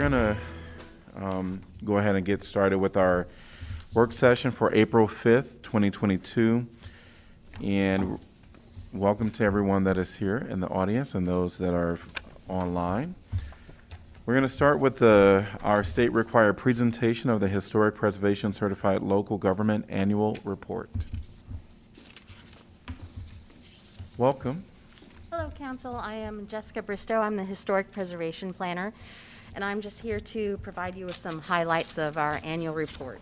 going to go ahead and get started with our work session for April 5th, 2022. And welcome to everyone that is here in the audience and those that are online. We're going to start with our state-required presentation of the Historic Preservation Certified Local Government Annual Report. Welcome. Hello, Council. I am Jessica Bristow. I'm the Historic Preservation Planner, and I'm just here to provide you with some highlights of our annual report.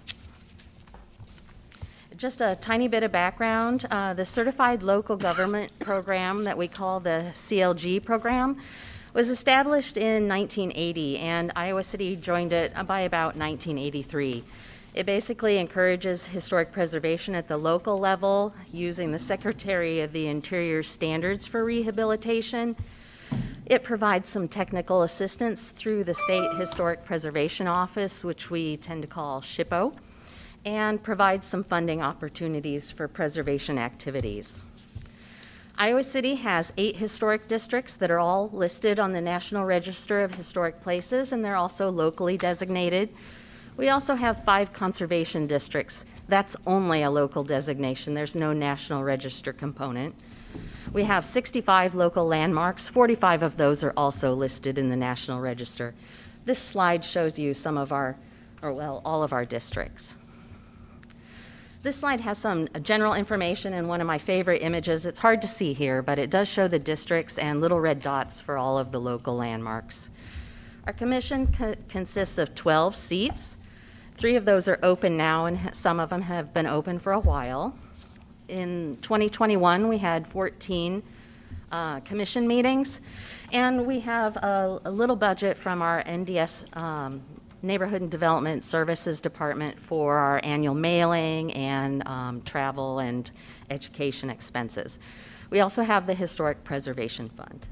Just a tiny bit of background. The Certified Local Government Program that we call the CLG program was established in 1980, and Iowa City joined it by about 1983. It basically encourages historic preservation at the local level using the Secretary of the Interior standards for rehabilitation. It provides some technical assistance through the State Historic Preservation Office, which we tend to call SHPO, and provides some funding opportunities for preservation activities. Iowa City has 8 historic districts that are all listed on the National Register of Historic Places, and they're also locally designated. We also have 5 conservation districts. That's only a local designation. There's no National Register component. We have 65 local landmarks. 45 of those are also listed in the National Register. This slide shows you some of our, all of our districts. This slide has some general information and one of my favorite images. It's hard to see here, but it does show the districts and little red dots for all of the local landmarks. Our commission consists of 12 seats. 3 of those are open now, and some of them have been open for a while. In 2021, we had 14 commission meetings, and we have a little budget from our NDS Neighborhood and Development Services Department for our annual mailing and travel and education expenses. We also have the Historic Preservation Fund.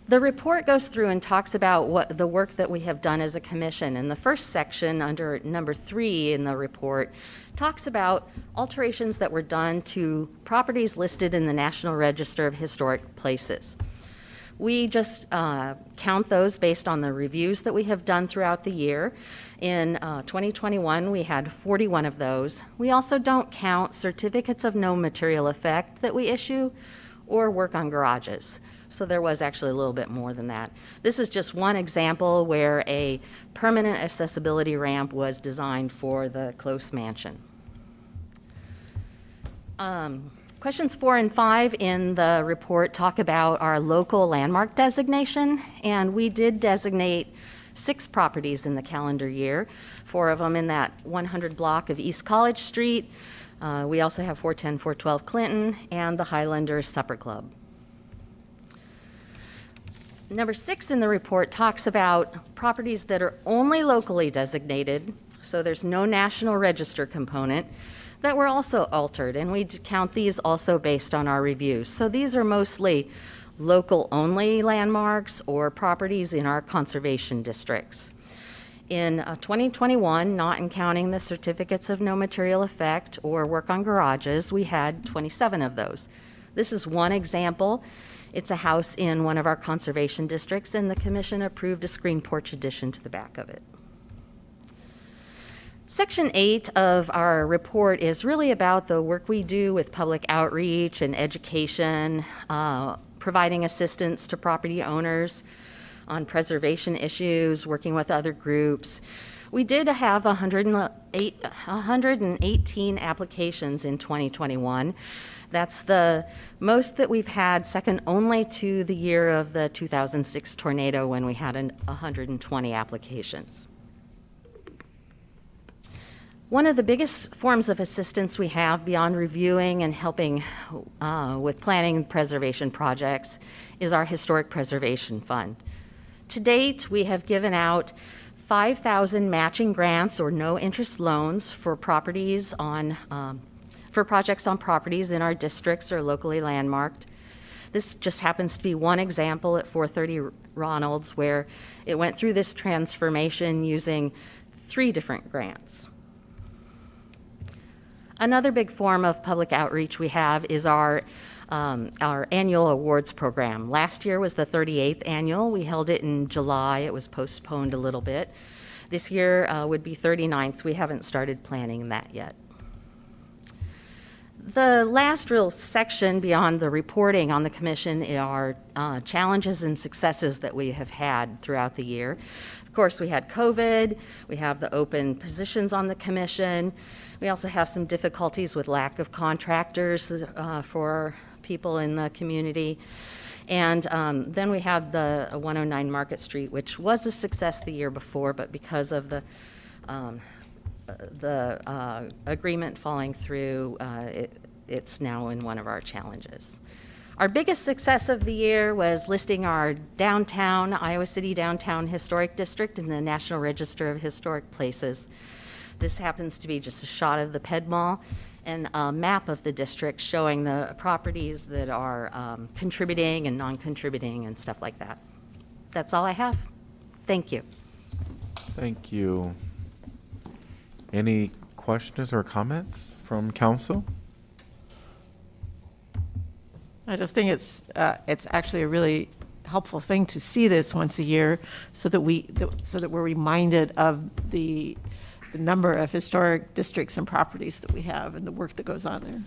The report goes through and talks about what the work that we have done as a commission. And the first section, under number 3 in the report, talks about alterations that were done to properties listed in the National Register of Historic Places. We just count those based on the reviews that we have done throughout the year. In 2021, we had 41 of those. We also don't count certificates of no material effect that we issue or work on garages. So there was actually a little bit more than that. This is just one example where a permanent accessibility ramp was designed for the Close Mansion. Questions 4 and 5 in the report talk about our local landmark designation, and we did designate 6 properties in the calendar year, 4 of them in that 100 block of East College Street. We also have 410, 412 Clinton, and the Highlanders Supper Club. Number 6 in the report talks about properties that are only locally designated, so there's no National Register component, that were also altered, and we count these also based on our reviews. So these are mostly local-only landmarks or properties in our conservation districts. In 2021, not in counting the certificates of no material effect or work on garages, we had 27 of those. This is one example. It's a house in one of our conservation districts, and the commission approved a screen porch addition to the back of it. Section 8 of our report is really about the work we do with public outreach and education, providing assistance to property owners on preservation issues, working with other groups. We did have 118 applications in 2021. That's the most that we've had, second only to the year of the 2006 tornado when we had 120 applications. One of the biggest forms of assistance we have beyond reviewing and helping with planning and preservation projects is our Historic Preservation Fund. To date, we have given out 5,000 matching grants or no interest loans for properties on for projects on properties in our districts or locally landmarked. This just happens to be one example at 430 Ronalds where it went through this transformation using 3 different grants. Another big form of public outreach we have is our annual awards program. Last year was the 38th annual. We held it in July. It was postponed a little bit. This year would be 39th. We haven't started planning that yet. The last real section beyond the reporting on the commission are challenges and successes that we have had throughout the year. Of course, we had COVID. We have the open positions on the commission. We also have some difficulties with lack of contractors for people in the community. And then we have the 109 Market Street, which was a success the year before, but because of the agreement falling through, it's now in one of our challenges. Our biggest success of the year was listing our downtown, Iowa City Downtown Historic District in the National Register of Historic Places. This happens to be just a shot of the Ped Mall and a map of the district showing the properties that are contributing and non-contributing and stuff like that. That's all I have. Thank you. Thank you. Any questions or comments from council? I just think it's actually a really helpful thing to see this once a year, so that we're reminded of the number of historic districts and properties that we have and the work that goes on there.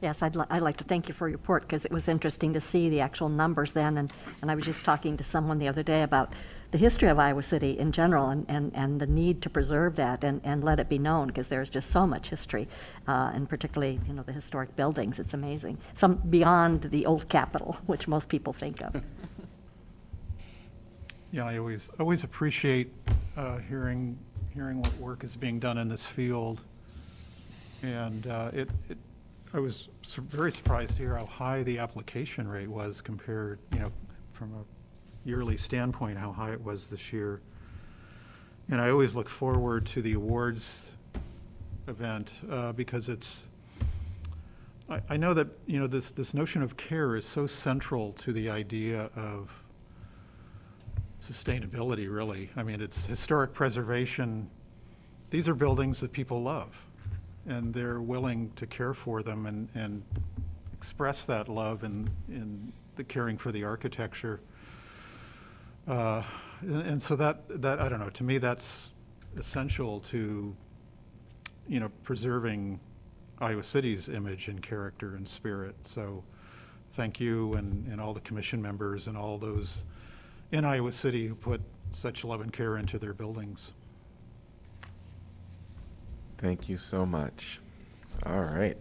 Yes, I'd like to thank you for your report, because it was interesting to see the actual numbers then, and I was just talking to someone the other day about the history of Iowa City in general, and the need to preserve that and let it be known, because there's just so much history, and particularly, you know, the historic buildings. It's amazing. Some beyond the old Capitol, which most people think of. Yeah, I always appreciate hearing what work is being done in this field, and I was very surprised to hear how high the application rate was compared, you know, from a yearly standpoint, how high it was this year. And I always look forward to the awards event because I know that, you know, this notion of care is so central to the idea of sustainability, really. I mean, it's historic preservation. These are buildings that people love, and they're willing to care for them and express that love in the caring for the architecture. And so that I don't know, to me that's essential to, you know, preserving Iowa City's image and character and spirit. So thank you and all the commission members and all those in Iowa City who put such love and care into their buildings. Thank you so much. All right.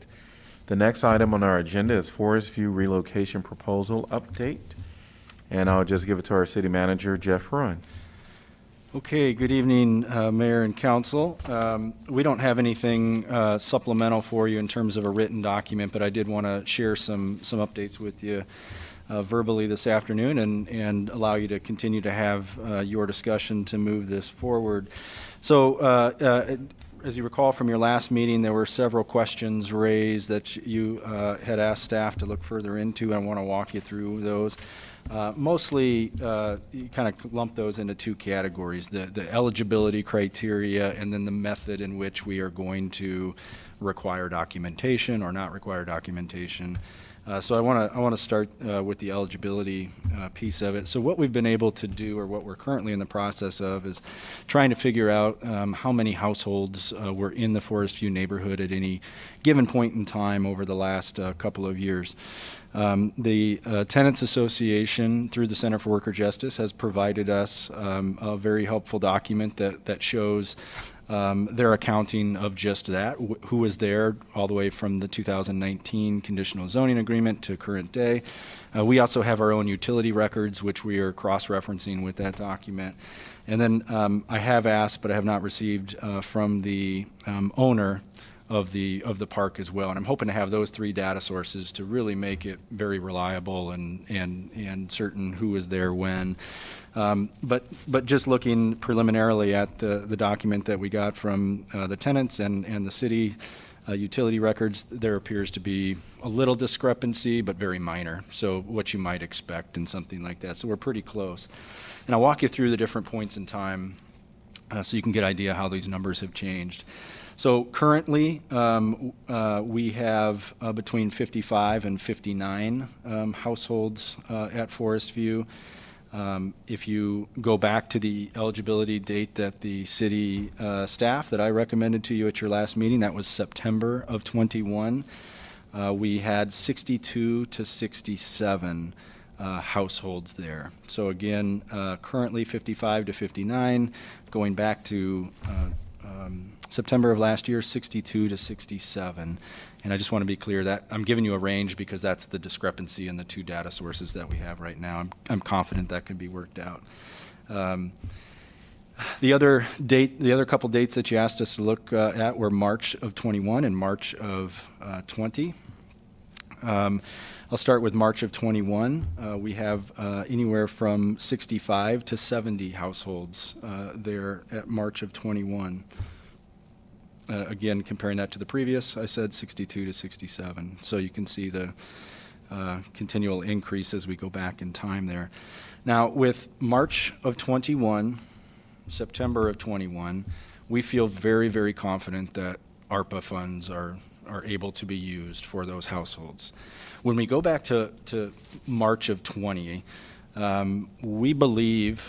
The next item on our agenda is Forest View Relocation Proposal Update. And I'll just give it to our city manager, Jeff Ruan. Okay, good evening, Mayor and Council. We don't have anything supplemental for you in terms of a written document, but I did want to share some updates with you verbally this afternoon and allow you to continue to have your discussion to move this forward. So, as you recall from your last meeting, there were several questions raised that you had asked staff to look further into, and I want to walk you through those. Mostly, you kind of lump those into two categories, the eligibility criteria and then the method in which we are going to require documentation or not require documentation. So I want to start with the eligibility piece of it. So what we've been able to do, or what we're currently in the process of, is trying to figure out how many households were in the Forest View neighborhood at any given point in time over the last couple of years. The Tenants Association, through the Center for Worker Justice, has provided us a very helpful document that shows their accounting of just that, who was there all the way from the 2019 conditional zoning agreement to current day. We also have our own utility records, which we are cross-referencing with that document. And then I have asked, but I have not received from the owner of the park as well. And I'm hoping to have those three data sources to really make it very reliable and certain who was there when. But just looking preliminarily at the document that we got from the tenants and the city utility records, there appears to be a little discrepancy, but very minor. So what you might expect in something like that. So we're pretty close. And I'll walk you through the different points in time so you can get an idea how these numbers have changed. So currently, we have between 55 and 59 households at Forest View. If you go back to the eligibility date that the city staff that I recommended to you at your last meeting, that was September of 21, we had 62 to 67 households there. So again, currently 55 to 59, going back to September of last year, 62 to 67. And I just want to be clear that I'm giving you a range because that's the discrepancy in the two data sources that we have right now. I'm confident that can be worked out. The other couple dates that you asked us to look at were March of 21 and March of 20. I'll start with March of 21. We have anywhere from 65 to 70 households there at March of 21. Again, comparing that to the previous, I said 62 to 67. So you can see the continual increase as we go back in time there. Now, with March of 21, September of 21, we feel very, very confident that ARPA funds are able to be used for those households. When we go back to March of 20, we believe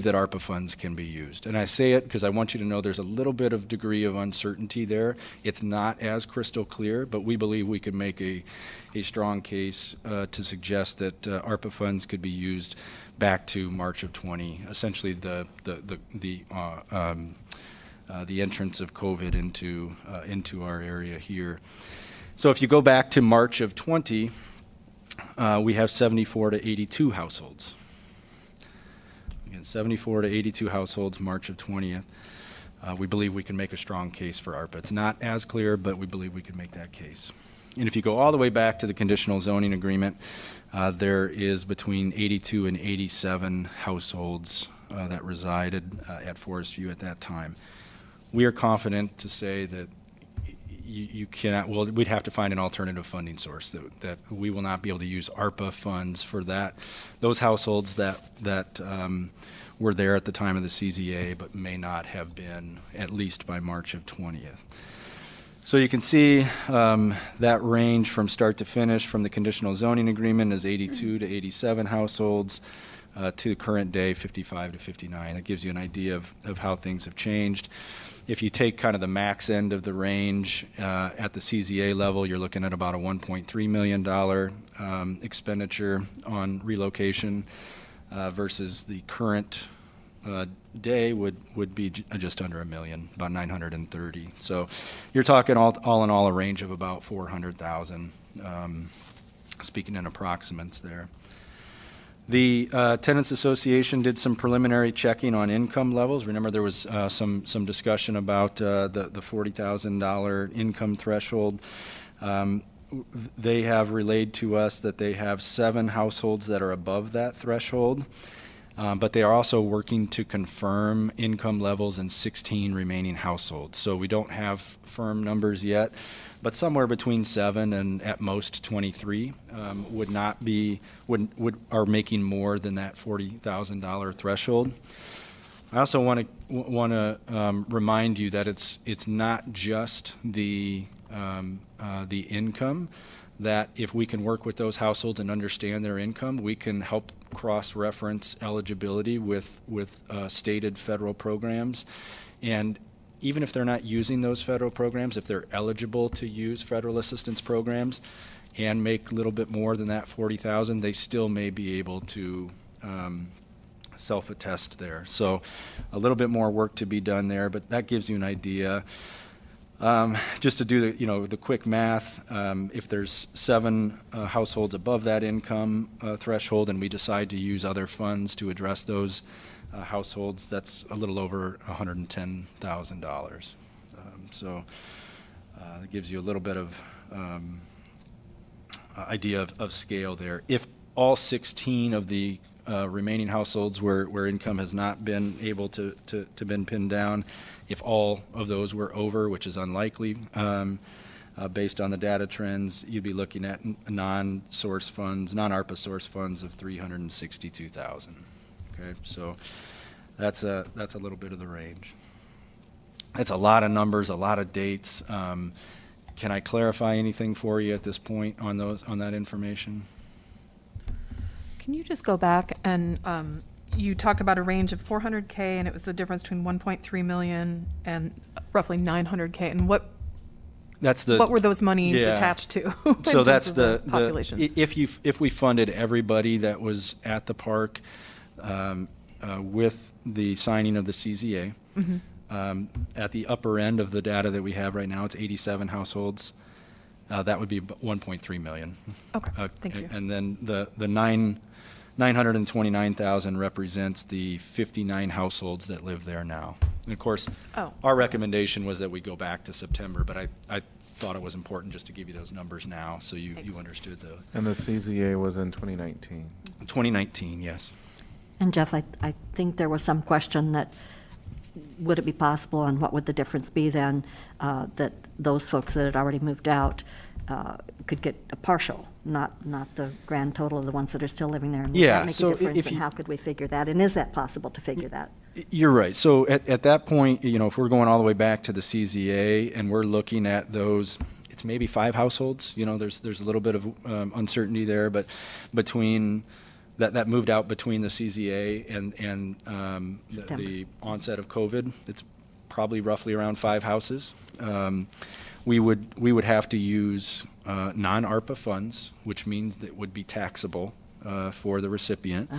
that ARPA funds can be used. And I say it because I want you to know there's a little bit of degree of uncertainty there. It's not as crystal clear, but we believe we could make a strong case to suggest that ARPA funds could be used back to March of 20, essentially the entrance of COVID into our area here. So if you go back to March of 20, we have 74 to 82 households. Again, 74 to 82 households, March of 20th. We believe we can make a strong case for ARPA. It's not as clear, but we believe we can make that case. And if you go all the way back to the conditional zoning agreement, there is between 82 and 87 households that resided at Forest View at that time. We are confident to say that you cannot, well, we'd have to find an alternative funding source, that we will not be able to use ARPA funds for those households that were there at the time of the CZA but may not have been at least by March of 20th. So you can see that range from start to finish from the conditional zoning agreement is 82 to 87 households to current day 55 to 59. That gives you an idea of how things have changed. If you take kind of the max end of the range at the CZA level, you're looking at about a $1.3 million expenditure on relocation versus the current day would be just under $1 million, about 930. So you're talking all in all a range of about 400,000, speaking in approximates there. The Tenants Association did some preliminary checking on income levels. Remember, there was some discussion about the $40,000 income threshold. They have relayed to us that they have 7 households that are above that threshold, but they are also working to confirm income levels in 16 remaining households. So we don't have firm numbers yet, but somewhere between 7 and at most 23 are making more than that $40,000 threshold. I also want to remind you that it's not just the income. That if we can work with those households and understand their income, we can help cross-reference eligibility with stated federal programs. And even if they're not using those federal programs, if they're eligible to use federal assistance programs and make a little bit more than that $40,000, they still may be able to self-attest there. So a little bit more work to be done there, but that gives you an idea. Just to do the quick math, if there's 7 households above that income threshold and we decide to use other funds to address those households, that's a little over $110,000. So it gives you a little bit of idea of scale there. If all 16 of the remaining households where income has not been able to been pinned down, if all of those were over, which is unlikely based on the data trends, you'd be looking at non-ARPA source funds of $362,000. Okay, so that's a little bit of the range. That's a lot of numbers, a lot of dates. Can I clarify anything for you at this point on that information? Can you just go back and you talked about a range of 400K and it was the difference between 1.3 million and roughly 900K, and what were those monies attached to? in So terms that's of the population. If we funded everybody that was at the park with the signing of the CZA, at the upper end of the data that we have right now, it's 87 households. That would be 1.3 million. Okay, thank you. And then the 929,000 represents the 59 households that live there now. And of course, our recommendation was that we go back to September, but I thought it was important just to give you those numbers now so you understood the. And the CZA was in 2019. 2019, yes. And Jeff, I think there was some question that would it be possible and what would the difference be then that those folks that had already moved out could get a partial, not the grand total of the ones that are still living there? And would that make a difference, and how could we figure that? And is that possible to figure that? You're right. So at that point, if we're going all the way back to the CZA and we're looking at those, it's maybe 5 households. There's a little bit of uncertainty there, but between that moved out between the CZA and the onset of COVID, it's probably roughly around 5 houses. We would have to use non-ARPA funds, which means that would be taxable for the recipient.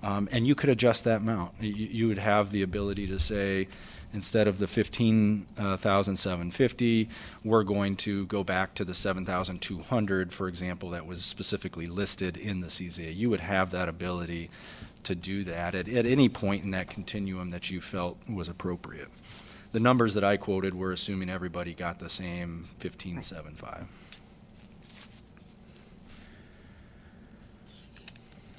And you could adjust that amount. You would have the ability to say, instead of the 15,750, we're going to go back to the 7,200, for example, that was specifically listed in the CZA. You would have that ability to do that at any point in that continuum that you felt was appropriate. The numbers that I quoted were assuming everybody got the same 15,750.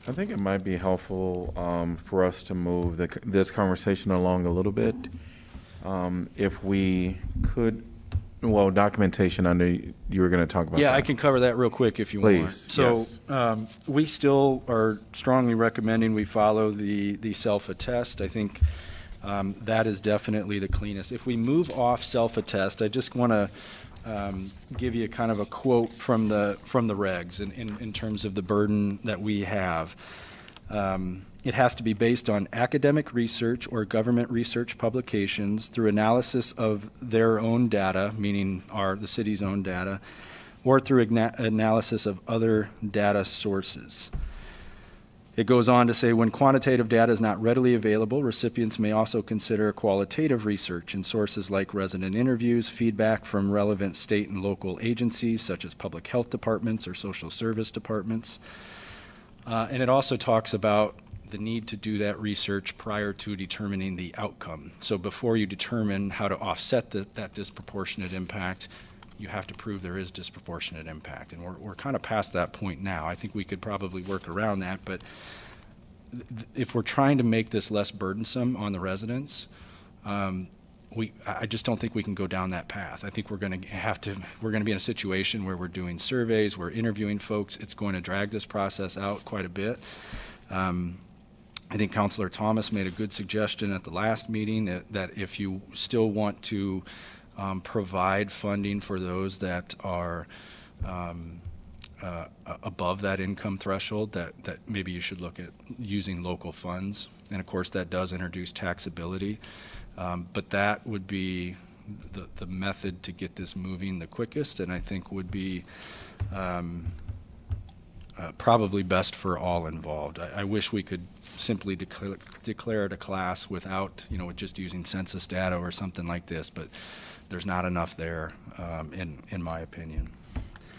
I think it might be helpful for us to move this conversation along a little bit. If we could, documentation, I know you were going to talk about that. Yeah, I can cover that real quick if you want. Please, So yes. we still are strongly recommending we follow the self-attest. I think that is definitely the cleanest. If we move off self-attest, I just want to give you kind of a quote from the regs in terms of the burden that we have. It has to be based on academic research or government research publications through analysis of their own data, meaning the city's own data, or through analysis of other data sources. It goes on to say, when quantitative data is not readily available, recipients may also consider qualitative research in sources like resident interviews, feedback from relevant state and local agencies, such as public health departments or social service departments. And it also talks about the need to do that research prior to determining the outcome. So before you determine how to offset that disproportionate impact, you have to prove there is disproportionate impact. And we're kind of past that point now. I think we could probably work around that, but if we're trying to make this less burdensome on the residents, I just don't think we can go down that path. I think we're going to be in a situation where we're doing surveys, we're interviewing folks. It's going to drag this process out quite a bit. I think Councilor Thomas made a good suggestion at the last meeting that if you still want to provide funding for those that are above that income threshold, that maybe you should look at using local funds. And of course, that does introduce taxability. But that would be the method to get this moving the quickest, and I think would be probably best for all involved. I wish we could simply declare it a class without, with just using census data or something like this, but there's not enough there, in my opinion.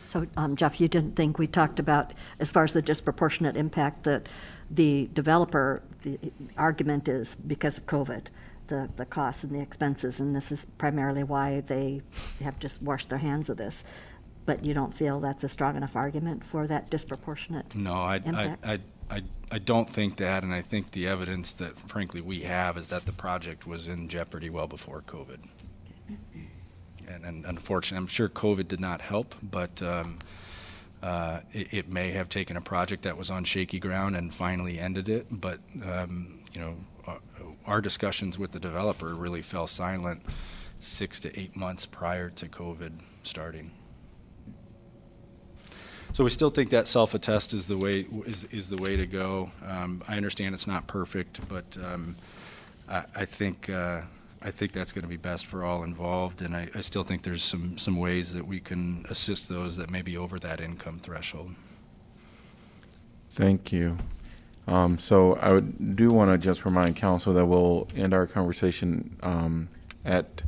So, Jeff, you didn't think we talked about, as far as the disproportionate impact, that the developer, the argument is because of COVID, the costs and the expenses, and this is primarily why they have just washed their hands of this. But you don't feel that's a strong enough argument for that disproportionate impact? I don't think that, and I think the evidence that, frankly, we have is that the project was in jeopardy well before COVID. And unfortunately, I'm sure COVID did not help, but it may have taken a project that was on shaky ground and finally ended it. But our discussions with the developer really fell silent 6 to 8 months prior to COVID starting. So we still think that self-attest is the way to go. I understand it's not perfect, but I think that's going to be best for all involved, and I still think there's some ways that we can assist those that may be over that income threshold. Thank you. So I do want to just remind council that we'll end our conversation at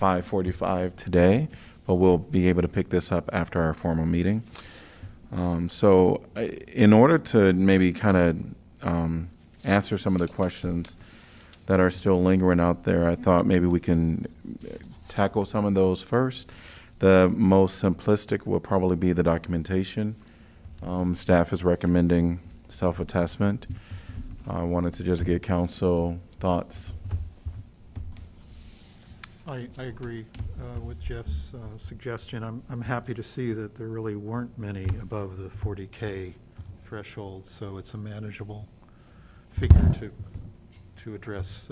5:45 today, but we'll be able to pick this up after our formal meeting. So in order to maybe kind of answer some of the questions that are still lingering out there, I thought maybe we can tackle some of those first. The most simplistic will probably be the documentation. Staff is recommending self-attestment. I wanted to just get council thoughts. I agree with Jeff's suggestion. I'm happy to see that there really weren't many above the 40K threshold, so it's a manageable figure to address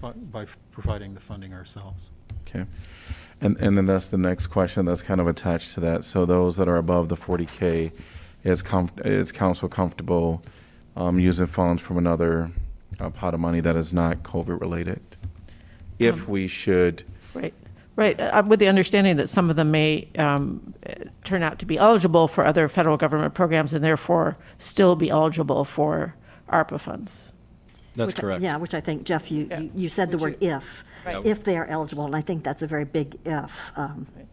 by providing the funding ourselves. Okay. And then that's the next question that's kind of attached to that. So those that are above the 40K, is council comfortable using funds from another pot of money that is not COVID related? If we should. Right. With the understanding that some of them may turn out to be eligible for other federal government programs and therefore still be eligible for ARPA funds. That's correct. Yeah, which I think, Jeff, you said the word if. Right. If they are eligible, and I think that's a very big if.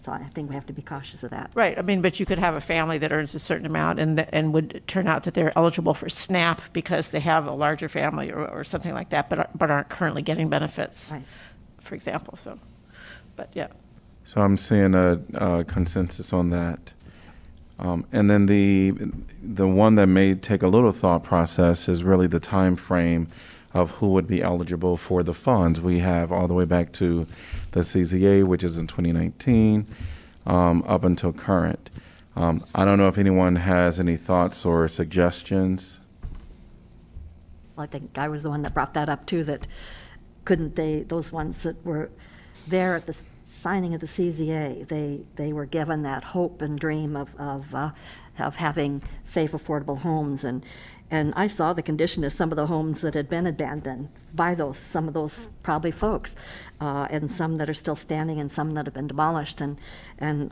So I think we have to be cautious of that. Right. I mean, but you could have a family that earns a certain amount and would turn out that they're eligible for SNAP because they have a larger family or something like that, but aren't currently getting benefits, Right. for example. So, but yeah. So I'm seeing a consensus on that. And then the one that may take a little thought process is really the time frame of who would be eligible for the funds. We have all the way back to the CZA, which is in 2019, up until current. I don't know if anyone has any thoughts or suggestions. I think I was the one that brought that up too, that couldn't they, those ones that were there at the signing of the CZA, they were given that hope and dream of having safe, affordable homes, and I saw the condition of some of the homes that had been abandoned by some of those probably folks, and some that are still standing and some that have been demolished, and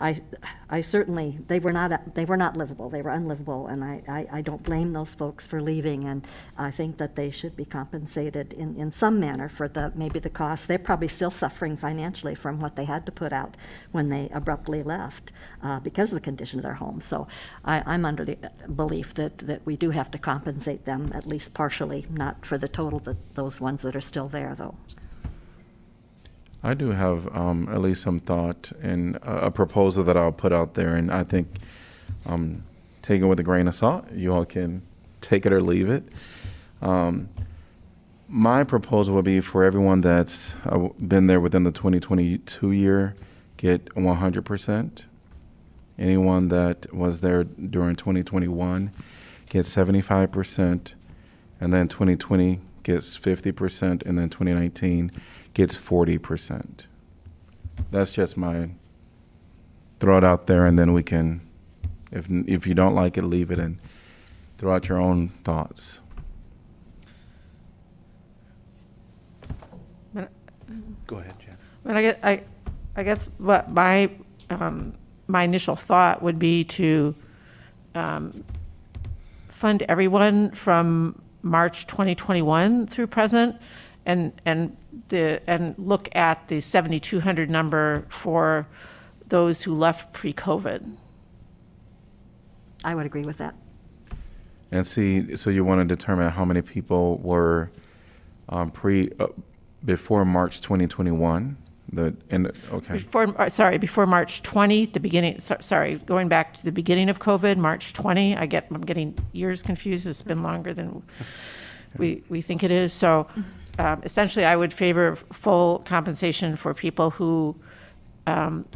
I certainly, they were not livable, they were unlivable, and I don't blame those folks for leaving, and I think that they should be compensated in some manner for maybe the cost. They're probably still suffering financially from what they had to put out when they abruptly left because of the condition of their homes. So I'm under the belief that we do have to compensate them at least partially, not for the total, those ones that are still there though. I do have at least some thought and a proposal that I'll put out there, and I think take it with a grain of salt. You all can take it or leave it. My proposal would be for everyone that's been there within the 2022 year, get 100%. Anyone that was there during 2021 gets 75%, and then 2020 gets 50%, and then 2019 gets 40%. That's just my throw it out there, and then we can, if you don't like it, leave it and throw out your own thoughts. Go ahead, Jen. I guess what my initial thought would be to fund everyone from March 2021 through present, and look at the 7,200 number for those who left pre-COVID. I would agree with that. And see, so you want to determine how many people were before March 2021. Okay. Before March 20, the beginning. Going back to the beginning of COVID, March 20. I'm getting years confused. It's been longer than we think it is. So, essentially, I would favor full compensation for people who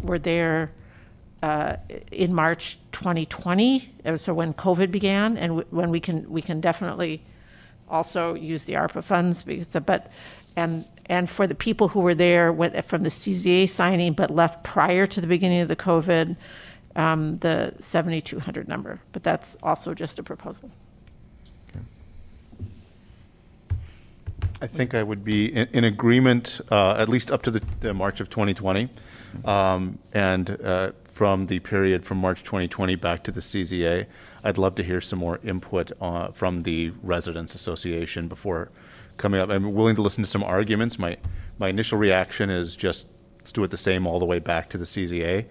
were there in March 2020. So when COVID began, and when we can definitely also use the ARPA funds, And for the people who were there from the CZA signing but left prior to the beginning of the COVID, the 7,200 number. But that's also just a proposal. I think I would be in agreement, at least up to the March of 2020, and from the period from March 2020 back to the CZA. I'd love to hear some more input from the Residents Association before coming up. I'm willing to listen to some arguments. My initial reaction is just let's do it the same all the way back to the CZA,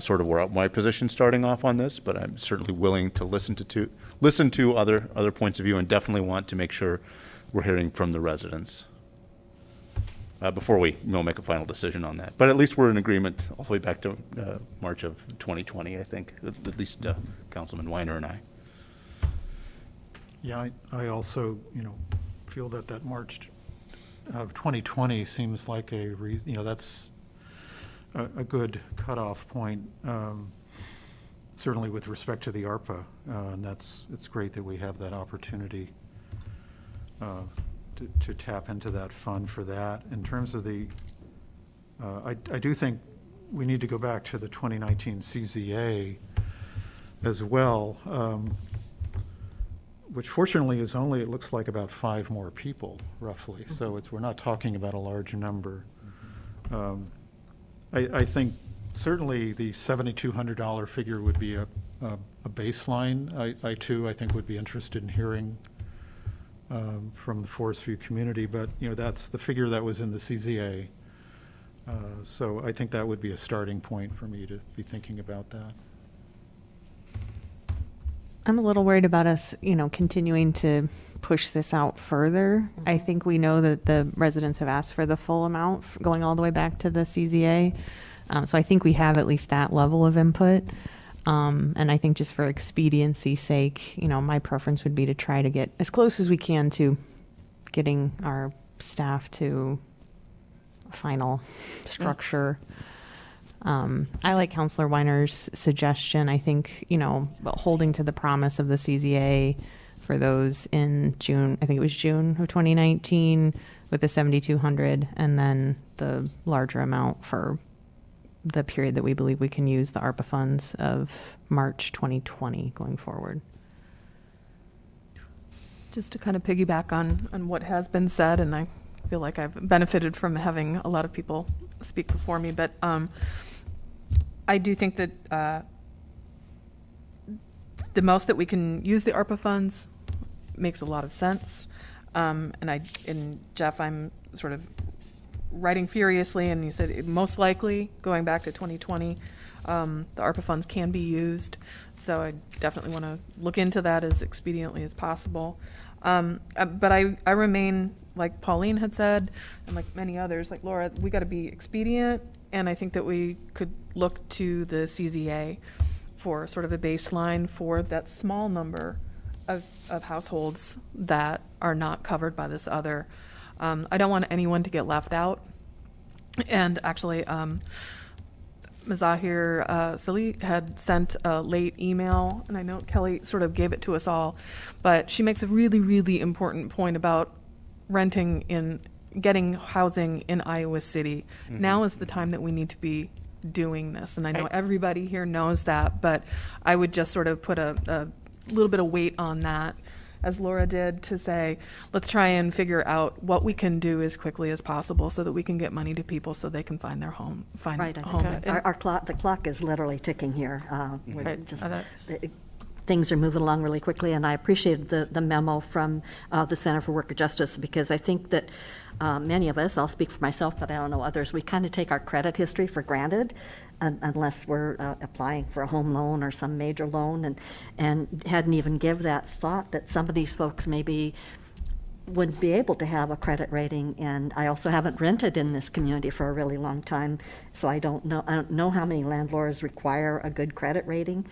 sort of where my position starting off on this. But I'm certainly willing to listen to other points of view, and definitely want to make sure we're hearing from the residents before we make a final decision on that. But at least we're in agreement all the way back to March of 2020, I think, at least Councilman Weiner and I. Yeah, I also, feel that March of 2020 seems like that's a good cutoff point, certainly with respect to the ARPA, and it's great that we have that opportunity to tap into that fund for that. In terms of I do think we need to go back to the 2019 CZA as well, which fortunately is only, it looks like, about 5 more people, roughly. So we're not talking about a large number. I think certainly the $7,200 figure would be a baseline. I too think would be interested in hearing from the Forest View community, but that's the figure that was in the CZA. So I think that would be a starting point for me to be thinking about that. I'm a little worried about us, continuing to push this out further. I think we know that the residents have asked for the full amount going all the way back to the CZA. So I think we have at least that level of input. And I think just for expediency's sake, my preference would be to try to get as close as we can to getting our staff to a final structure. I like Councilor Weiner's suggestion. I think, holding to the promise of the CZA for those in June, I think it was June of 2019 with the 7,200, and then the larger amount for the period that we believe we can use the ARPA funds of March 2020 going forward. Just to kind of piggyback on what has been said, and I feel like I've benefited from having a lot of people speak before me, but I do think that the most that we can use the ARPA funds makes a lot of sense. And Jeff, I'm sort of writing furiously, and you said most likely going back to 2020, the ARPA funds can be used. So I definitely want to look into that as expediently as possible. But I remain, like Pauline had said, and like many others, like Laura, we got to be expedient. And I think that we could look to the CZA for sort of a baseline for that small number of households that are not covered by this other. I don't want anyone to get left out. And actually, Mazahir Salih had sent a late email, and I know Kelly sort of gave it to us all, but she makes a really, really important point about getting housing in Iowa City. Mm-hmm. Now is the time that we need to be doing this. And I know everybody here knows that, but I would just sort of put a little bit of weight on that, as Laura did, to say, let's try and figure out what we can do as quickly as possible so that we can get money to people so they can find their home. Right. Home. The clock is literally ticking here. Things are moving along really quickly, and I appreciated the memo from the Center for Worker Justice, because I think that many of us, I'll speak for myself, but I don't know others, we kind of take our credit history for granted unless we're applying for a home loan or some major loan, and hadn't even give that thought that some of these folks maybe wouldn't be able to have a credit rating. And I also haven't rented in this community for a really long time, so I don't know how many landlords require a good credit rating.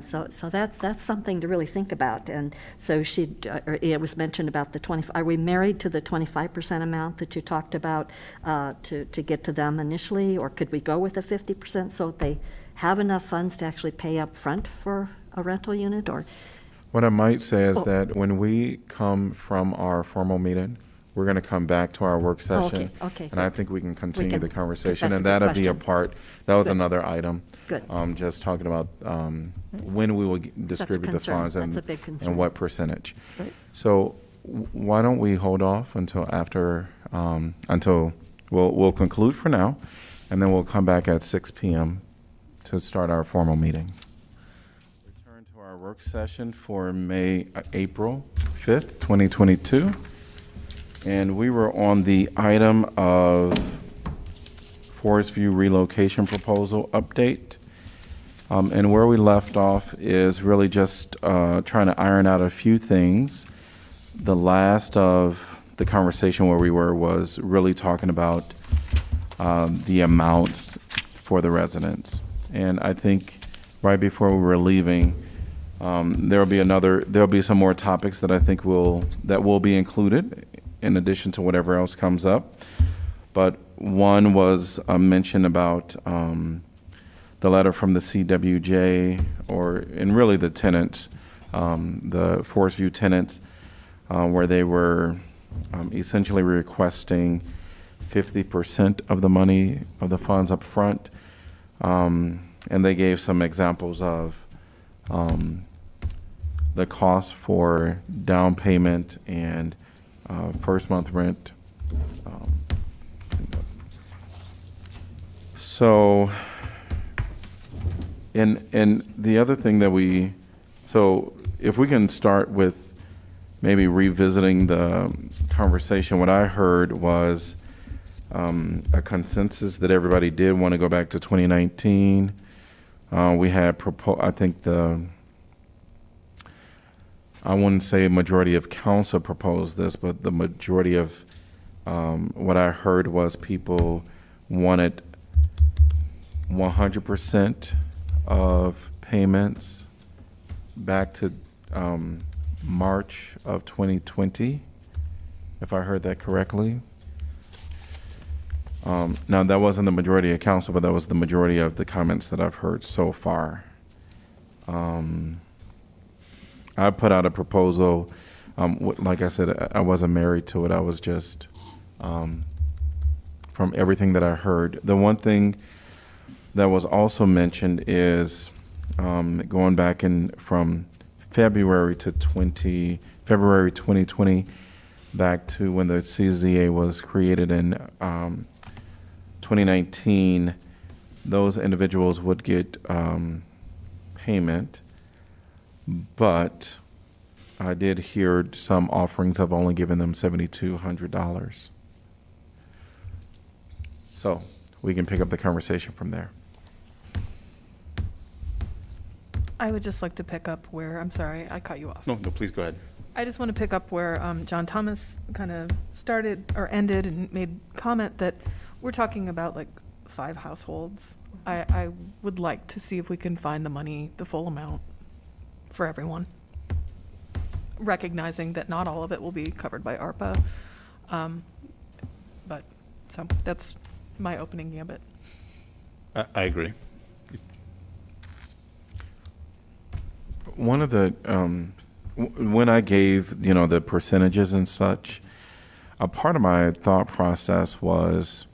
So that's something to really think about. And so it was mentioned about the 20. Are we married to the 25% amount that you talked about to get to them initially, or could we go with the 50% so that they have enough funds to actually pay up front for a rental unit? Or what I might say is that when we come from our formal meeting we're going to come back to our work session. okay, And I good. think we can continue can- the 'cause conversation, that's a and good that'll be a question. part, that was Good. another item. Good. Just talking about when we will distribute the concern. funds That's a big concern. and what percentage. Right. So why don't we hold off until after, until, we'll conclude for now, and then we'll come back at 6 PM to start our formal meeting. Return to our work session for April 5th, 2022. And we were on the item of Forest View relocation proposal update. And where we left off is really just trying to iron out a few things. The last of the conversation where we were was really talking about the amounts for the residents. And I think right before we were leaving, there'll be some more topics that I think will be included in addition to whatever else comes up. But one was a mention about the letter from the CWJ, and really the tenants, the Forest View tenants, where they were essentially requesting 50% of the money of the funds up front. And they gave some examples of the cost for down payment and first month rent. So, and the other thing that so if we can start with maybe revisiting the conversation, what I heard was a consensus that everybody did want to go back to 2019. We had I think I wouldn't say a majority of council proposed this, but the majority of what I heard was people wanted 100% of payments back to March of 2020, if I heard that correctly. Now, that wasn't the majority of council, but that was the majority of the comments that I've heard so far. I put out a proposal. Like I said, I wasn't married to it. I was just, from everything that I heard. The one thing that was also mentioned is going back from February 2020 back to when the CZA was created in 2019, those individuals would get payment, but I did hear some offerings of only giving them $7,200. So we can pick up the conversation from there. I would just like to pick up where, I'm sorry, I cut you off. No, please go ahead. I just want to pick up where John Thomas kind of started or ended and made comment that we're talking about like 5 households. I would like to see if we can find the money, the full amount for everyone, recognizing that not all of it will be covered by ARPA. But so that's my opening gambit. I agree. One of the, when I gave, the percentages and such, a part of my thought process was,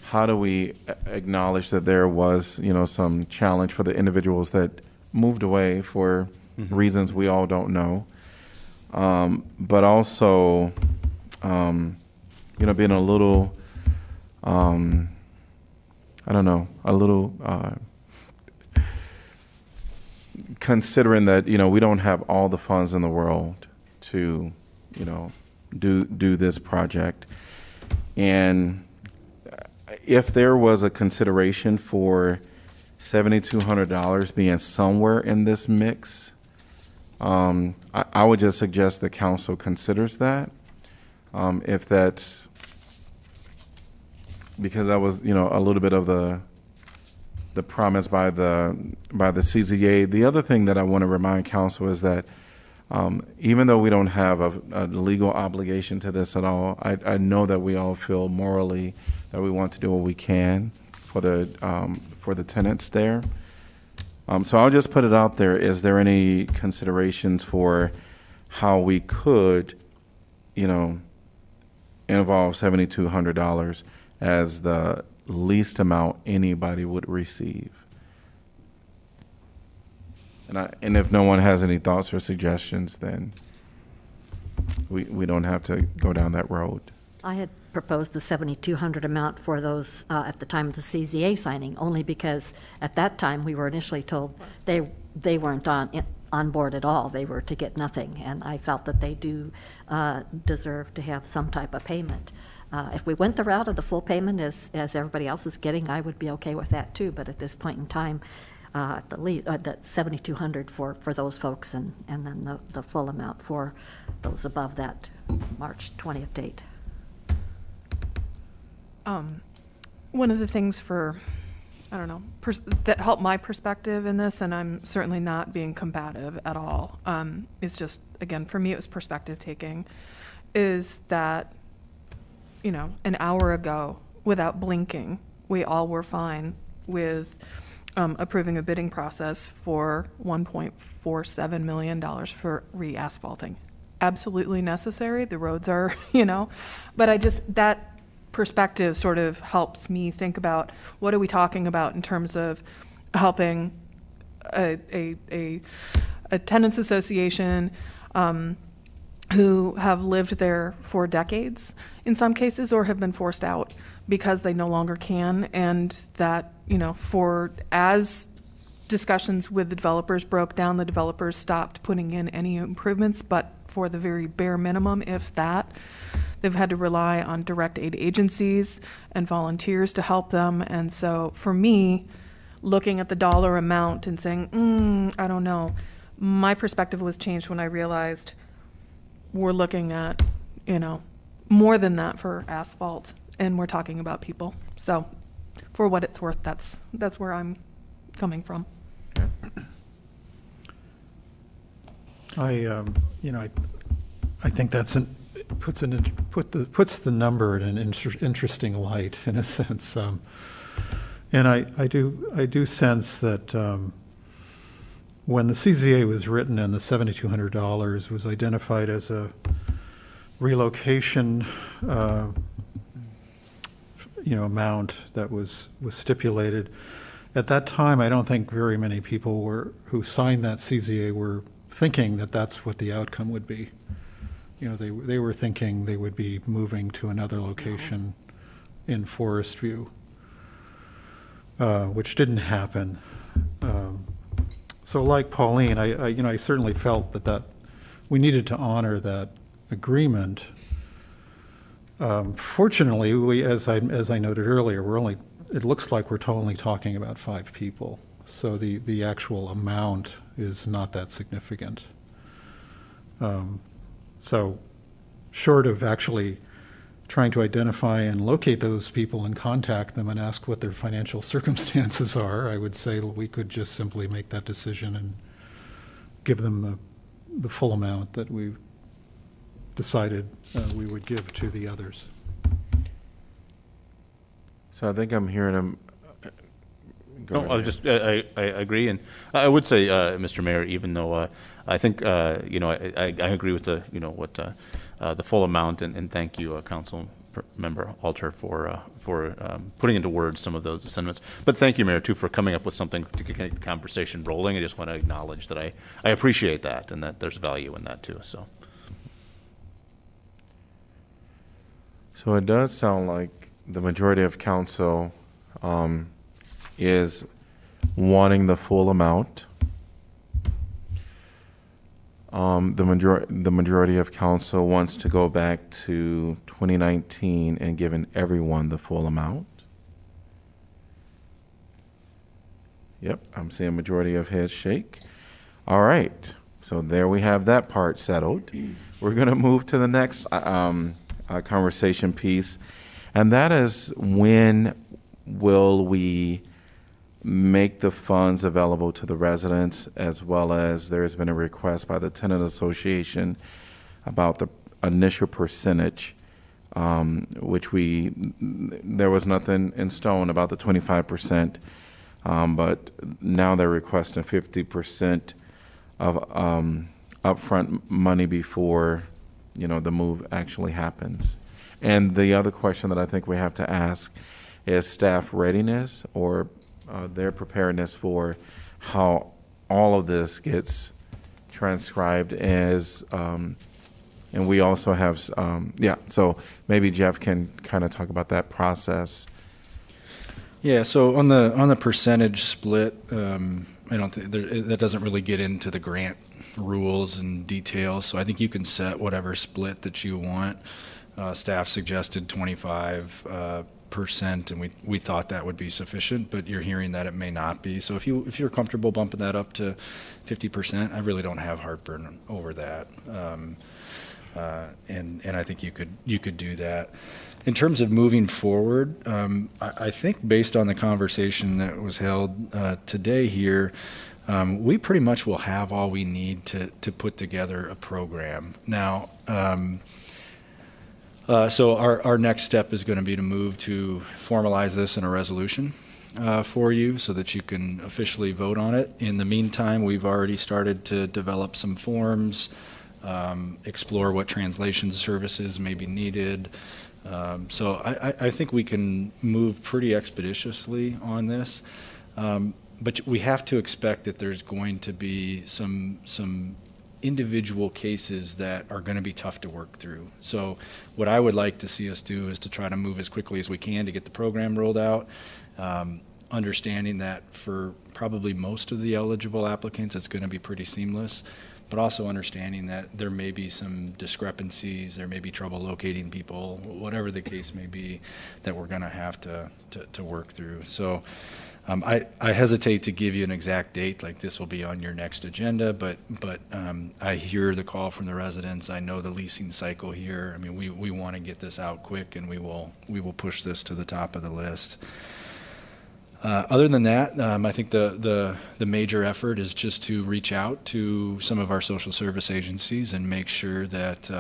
how do we acknowledge that there was, some challenge for the individuals that moved away for reasons we all don't know, but also, being a little, I don't know, a little considering that, we don't have all the funds in the world to, do this project. And if there was a consideration for $7,200 being somewhere in this mix, I would just suggest the council considers that. If that's, because that was, a little bit of the promise by the CZA. The other thing that I want to remind council is that even though we don't have a legal obligation to this at all, I know that we all feel morally that we want to do what we can for the tenants there. So I'll just put it out there. Is there any considerations for how we could involve $7,200 as the least amount anybody would receive. And if no one has any thoughts or suggestions, then we don't have to go down that road. I had proposed the 7,200 amount for those at the time of the CZA signing, only because at that time we were initially told they weren't on board at all. They were to get nothing, and I felt that they do deserve to have some type of payment. If we went the route of the full payment as everybody else is getting, I would be okay with that too. But at this point in time, that 7,200 for those folks, and then the full amount for those above that March 20th date. One of the things that helped my perspective in this, and I'm certainly not being combative at all, is just, again, for me it was perspective taking, is that, an hour ago, without blinking, we all were fine with approving a bidding process for $1.47 million for re-asphalting. Absolutely necessary. The roads are, but that perspective sort of helps me think about what are we talking about in terms of helping a tenants association who have lived there for decades in some cases, or have been forced out because they no longer can, and that as discussions with the developers broke down, the developers stopped putting in any improvements, but for the very bare minimum, if that. They've had to rely on direct aid agencies and volunteers to help them. And so for me, looking at the dollar amount and saying, I don't know, my perspective was changed when I realized we're looking at, more than that for asphalt, and we're talking about people. So for what it's worth, that's where I'm coming from. I think that's puts the number in an interesting light, in a sense, and I do sense that when the CZA was written and the $7,200 was identified as a relocation amount that was stipulated at that time, I don't think very many people who signed that CZA were thinking that that's what the outcome would be. They were thinking they would be moving to another location in Forest View, which didn't happen. So like Pauline, I certainly felt that we needed to honor that agreement. Fortunately, as I noted earlier, it looks like we're only talking about 5 people. So the actual amount is not that significant. So short of actually trying to identify and locate those people and contact them and ask what their financial circumstances are, I would say we could just simply make that decision and give them the full amount that we decided we would give to the others. So I think I'm hearing him. I agree, and I would say, Mr. Mayor, even though I think I agree with the full amount, and thank you, Council Member Alter, for putting into words some of those sentiments. But thank you, Mayor, too, for coming up with something to get the conversation rolling. I just want to acknowledge that I appreciate that, and that there's value in that too. So it does sound like the majority of council is wanting the full amount. The majority of council wants to go back to 2019 and giving everyone the full amount. Yep, I'm seeing majority of heads shake. All right, so there we have that part settled. We're going to move to the next conversation piece, and that is, when will we make the funds available to the residents, as well as there's been a request by the tenant association about the initial percentage, which there was nothing in stone about the 25%, but now they're requesting 50% of upfront money before the move actually happens. And the other question that I think we have to ask is staff readiness or their preparedness for how all of this gets transcribed as, and we also have, so maybe Jeff can kind of talk about that process. Yeah, so on the percentage split, I don't think that doesn't really get into the grant rules and details. So I think you can set whatever split that you want. Staff suggested 25%, and we thought that would be sufficient, but you're hearing that it may not be. So if you're comfortable bumping that up to 50%, I really don't have heartburn over that. And I think you could do that. In terms of moving forward, I think based on the conversation that was held today here, we pretty much will have all we need to put together a program. Now, so our next step is going to be to move to formalize this in a resolution for you so that you can officially vote on it. In the meantime, we've already started to develop some forms, explore what translation services may be needed. So I think we can move pretty expeditiously on this, but we have to expect that there's going to be some individual cases that are going to be tough to work through. So what I would like to see us do is to try to move as quickly as we can to get the program rolled out, understanding that for probably most of the eligible applicants it's going to be pretty seamless, but also understanding that there may be some discrepancies, there may be trouble locating people, whatever the case may be, that we're going to have to work through. So I hesitate to give you an exact date, like this will be on your next agenda, but I hear the call from the residents. I know the leasing cycle here. I mean, we want to get this out quick, and we will push this to the top of the list. Other than that, I think the major effort is just to reach out to some of our social service agencies and make sure that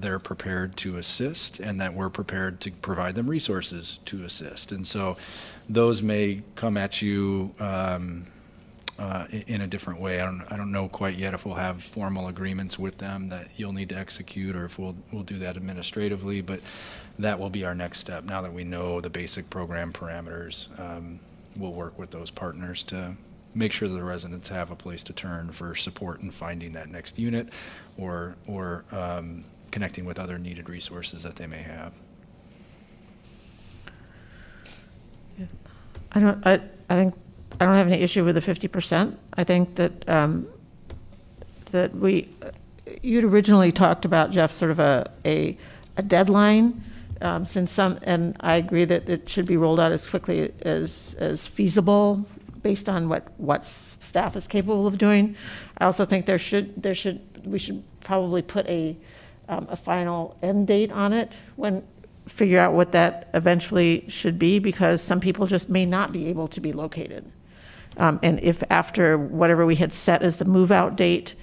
they're prepared to assist and that we're prepared to provide them resources to assist. And so those may come at you in a different way. I don't know quite yet if we'll have formal agreements with them that you'll need to execute, or if we'll do that administratively, but that will be our next step. Now that we know the basic program parameters, we'll work with those partners to make sure that the residents have a place to turn for support in finding that next unit or connecting with other needed resources that they may have. I think I don't have any issue with the 50%. I think that you'd originally talked about, Jeff, sort of a deadline, and I agree that it should be rolled out as quickly as feasible based on what staff is capable of doing. I also think we should probably put a final end date on it, figure out what that eventually should be, because some people just may not be able to be located. And if after whatever we had set as the move-out date,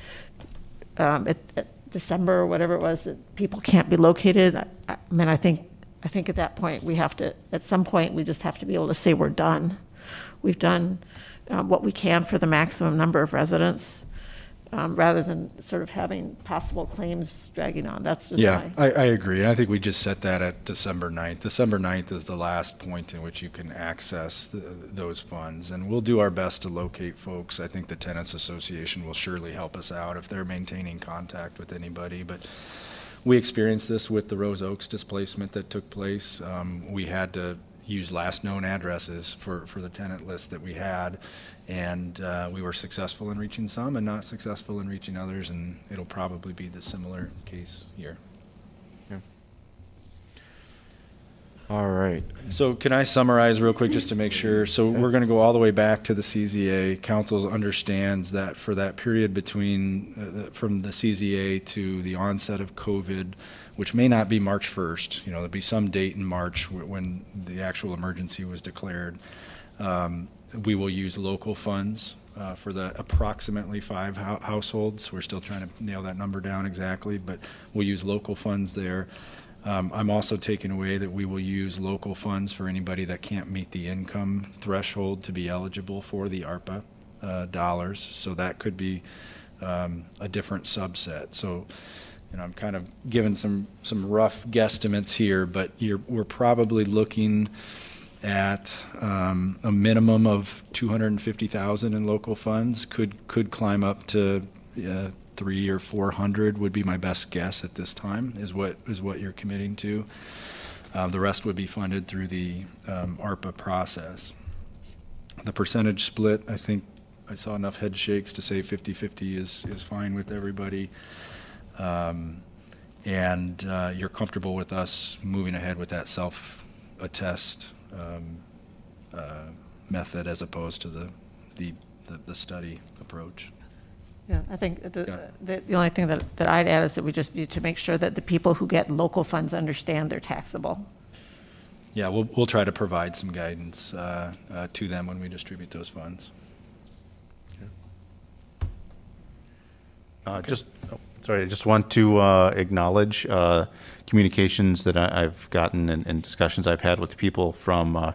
at December or whatever it was, that people can't be located, I think at that point at some point we just have to be able to say we're done. We've done what we can for the maximum number of residents, rather than sort of having possible claims dragging on. That's just I agree. I think we just set that at December 9th. December 9th is the last point in which you can access those funds, and we'll do our best to locate folks. I think the Tenants Association will surely help us out if they're maintaining contact with anybody, but we experienced this with the Rose Oaks displacement that took place. We had to use last known addresses for the tenant list that we had, and we were successful in reaching some and not successful in reaching others, and it'll probably be the similar case here. Yeah. All right. So can I summarize real quick just to make sure? So we're going to go all the way back to the CZA. Council understands that for that period between from the CZA to the onset of COVID, which may not be March 1st, there'll be some date in March when the actual emergency was declared. We will use local funds for the approximately 5 households. We're still trying to nail that number down exactly, but we'll use local funds there. I'm also taking away that we will use local funds for anybody that can't meet the income threshold to be eligible for the ARPA dollars. So that could be a different subset. So I'm kind of giving some rough guesstimates here, but we're probably looking at a minimum of 250,000 in local funds. Could climb up to 300 or 400 would be my best guess at this time. Is what you're committing to. The rest would be funded through the ARPA process. The percentage split, I think I saw enough head shakes to say 50-50 is fine with everybody. And you're comfortable with us moving ahead with that self-attest method as opposed to the study approach. Yeah, I think the only thing that I'd add is that we just need to make sure that the people who get local funds understand they're taxable. Yeah, we'll try to provide some guidance to them when we distribute those funds. I just want to acknowledge communications that I've gotten and discussions I've had with people from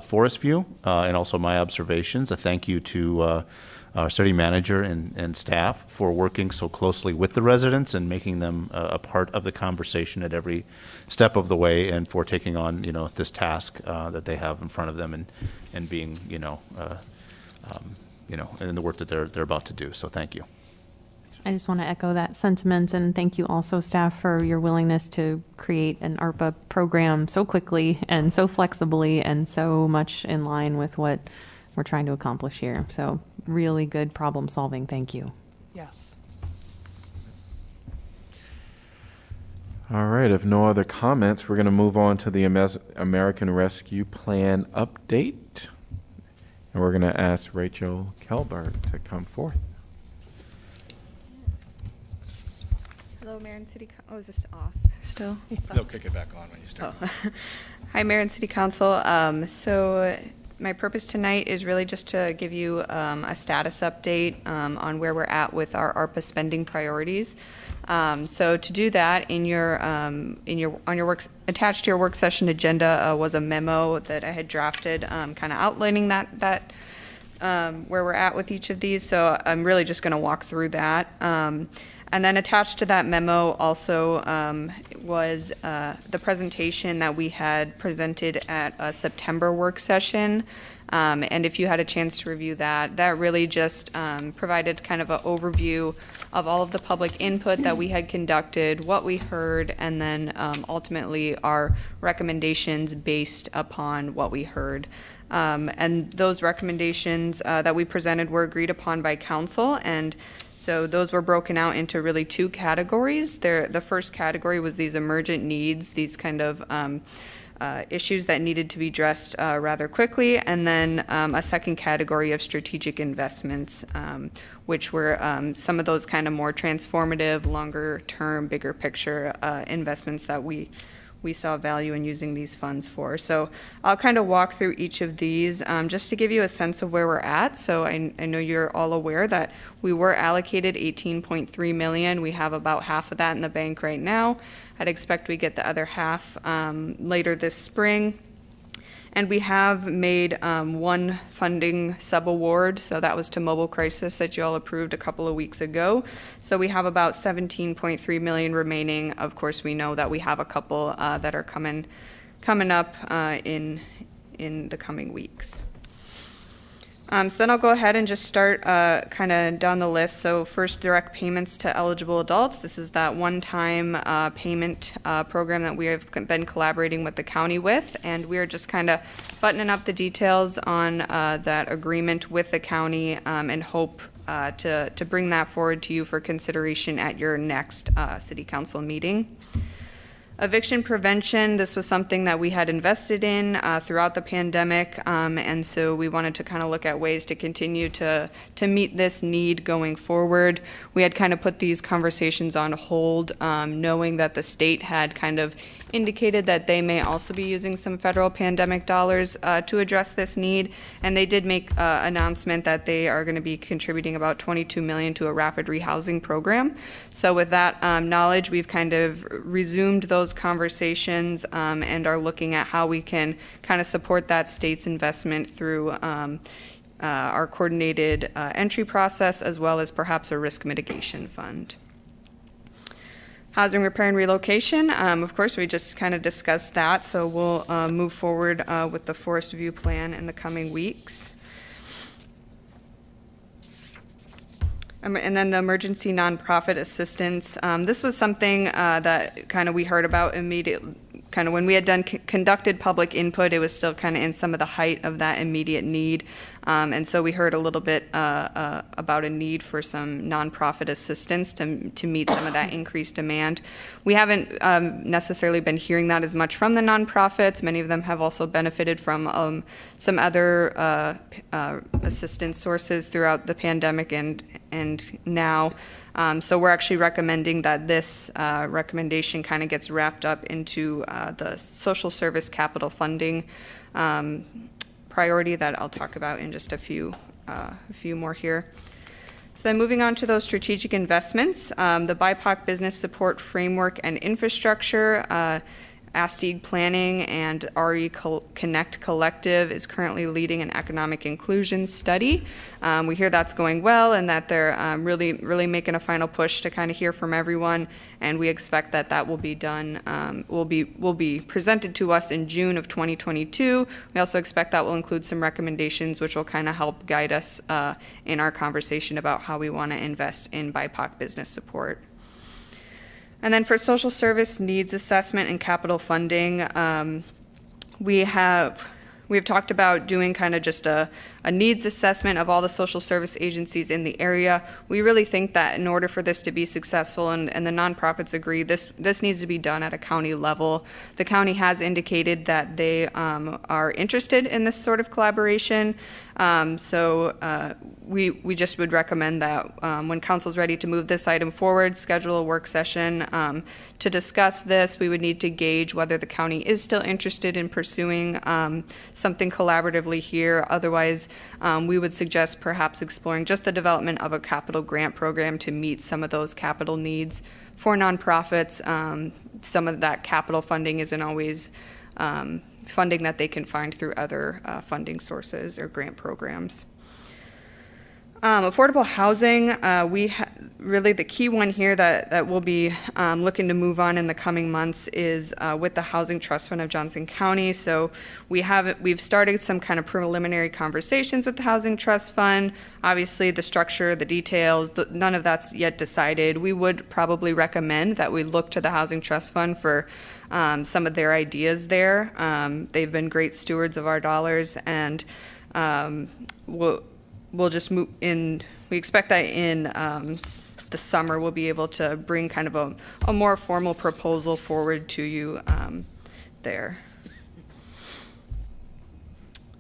Forest View and also my observations. A thank you to our city manager and staff for working so closely with the residents and making them a part of the conversation at every step of the way, and for taking on this task that they have in front of them and being in the work that they're about to do. So thank you. I just want to echo that sentiment, and thank you also, staff, for your willingness to create an ARPA program so quickly and so flexibly and so much in line with what we're trying to accomplish here. So really good problem solving. Thank you. Yes. All right, if no other comments, we're going to move on to the American Rescue Plan update. And we're going to ask Rachel Kelberg to come forth. Hello, Mayor and City Council. Oh, is this off still? They'll kick it back on when you start. Oh. Hi, Mayor and City Council. So my purpose tonight is really just to give you a status update on where we're at with our ARPA spending priorities. So to do that, on your work attached to your work session agenda was a memo that I had drafted, kind of outlining that where we're at with each of these. So I'm really just going to walk through that. And then attached to that memo also was the presentation that we had presented at a September work session. And if you had a chance to review that, that really just provided kind of an overview of all of the public input that we had conducted, what we heard, and then ultimately our recommendations based upon what we heard. And those recommendations that we presented were agreed upon by council, and so those were broken out into really two categories. The first category was these emergent needs, these kind of issues that needed to be addressed rather quickly, and then a second category of strategic investments, which were some of those kind of more transformative, longer term, bigger picture investments that we saw value in using these funds for. So I'll kind of walk through each of these just to give you a sense of where we're at. So I know you're all aware that we were allocated $18.3 million. We have about half of that in the bank right now. I'd expect we get the other half later this spring. And we have made one funding sub-award, so that was to Mobile Crisis that you all approved a couple of weeks ago. So we have about $17.3 million remaining. Of course, we know that we have a couple that are coming up in the coming weeks. So then I'll go ahead and just start kind of down the list. So first, direct payments to eligible adults. This is that one-time payment program that we have been collaborating with the county with, and we are just kind of buttoning up the details on that agreement with the county and hope to bring that forward to you for consideration at your next city council meeting. Eviction prevention, this was something that we had invested in throughout the pandemic, and so we wanted to kind of look at ways to continue to meet this need going forward. We had kind of put these conversations on hold, knowing that the state had kind of indicated that they may also be using some federal pandemic dollars to address this need, and they did make an announcement that they are going to be contributing about $22 million to a rapid rehousing program. So with that knowledge, we've kind of resumed those conversations and are looking at how we can kind of support that state's investment through our coordinated entry process, as well as perhaps a risk mitigation fund. Housing repair and relocation, of course, we just kind of discussed that, so we'll move forward with the Forest View Plan in the coming weeks. And then the emergency nonprofit assistance. This was something that kind of we heard about immediately, kind of when we had conducted public input, it was still kind of in some of the height of that immediate need. And so we heard a little bit about a need for some nonprofit assistance to meet some of that increased demand. We haven't necessarily been hearing that as much from the nonprofits. Many of them have also benefited from some other assistance sources throughout the pandemic and now. So we're actually recommending that this recommendation kind of gets wrapped up into the social service capital funding priority that I'll talk about in just a few more here. So then moving on to those strategic investments, the BIPOC Business Support Framework and Infrastructure, ASTIG Planning and RE Connect Collective is currently leading an economic inclusion study. We hear that's going well and that they're really making a final push to kind of hear from everyone, and we expect that will be done, will be presented to us in June of 2022. We also expect that will include some recommendations which will kind of help guide us in our conversation about how we want to invest in BIPOC business support. And then for social service needs assessment and capital funding, we've talked about doing kind of just a needs assessment of all the social service agencies in the area. We really think that in order for this to be successful, and the nonprofits agree, this needs to be done at a county level. The county has indicated that they are interested in this sort of collaboration. So we just would recommend that when council's ready to move this item forward, schedule a work session to discuss this. We would need to gauge whether the county is still interested in pursuing something collaboratively here. Otherwise, we would suggest perhaps exploring just the development of a capital grant program to meet some of those capital needs for nonprofits. Some of that capital funding isn't always funding that they can find through other funding sources or grant programs. Affordable housing, really the key one here that we'll be looking to move on in the coming months is with the Housing Trust Fund of Johnson County. So we've started some kind of preliminary conversations with the Housing Trust Fund. Obviously the structure, the details, none of that's yet decided. We would probably recommend that we look to the Housing Trust Fund for some of their ideas there. They've been great stewards of our dollars, and we'll just move in. We expect that in the summer we'll be able to bring kind of a more formal proposal forward to you there.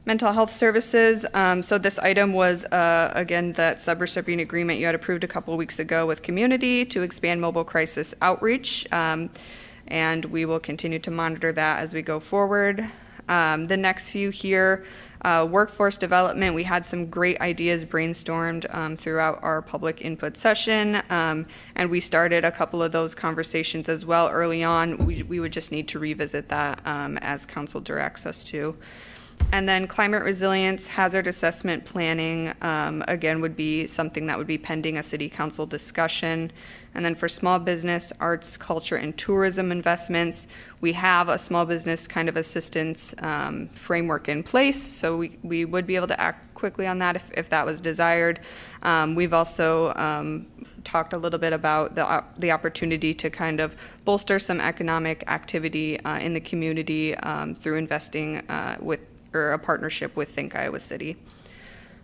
Mental health services. So this item was, again, that subrecipient agreement you had approved a couple of weeks ago with Community to expand mobile crisis outreach. And we will continue to monitor that as we go forward. The next few here, workforce development. We had some great ideas brainstormed throughout our public input session, and we started a couple of those conversations as well early on. We would just need to revisit that as council directs us to. And then climate resilience, hazard assessment planning, again, would be something that would be pending a city council discussion. And then for small business, arts, culture, and tourism investments, we have a small business kind of assistance framework in place, so we would be able to act quickly on that if that was desired. We've also talked a little bit about the opportunity to kind of bolster some economic activity in the community through investing or a partnership with Think Iowa City.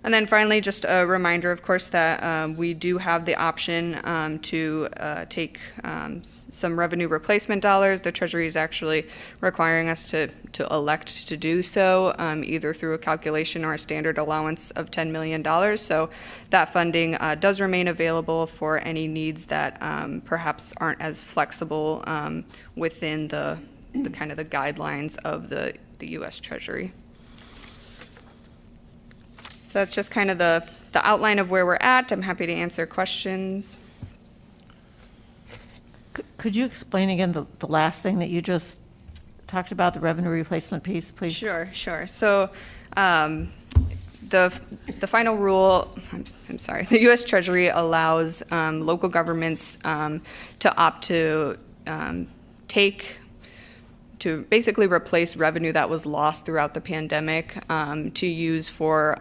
And then finally, just a reminder, of course, that we do have the option to take some revenue replacement dollars. The Treasury is actually requiring us to elect to do so, either through a calculation or a standard allowance of $10 million. So that funding does remain available for any needs that perhaps aren't as flexible within the kind of the guidelines of the U.S. Treasury. So that's just kind of the outline of where we're at. I'm happy to answer questions. Could you explain again the last thing that you just talked about, the revenue replacement piece, please? Sure. So the final rule, I'm sorry, the U.S. Treasury allows local governments to opt to basically replace revenue that was lost throughout the pandemic to use for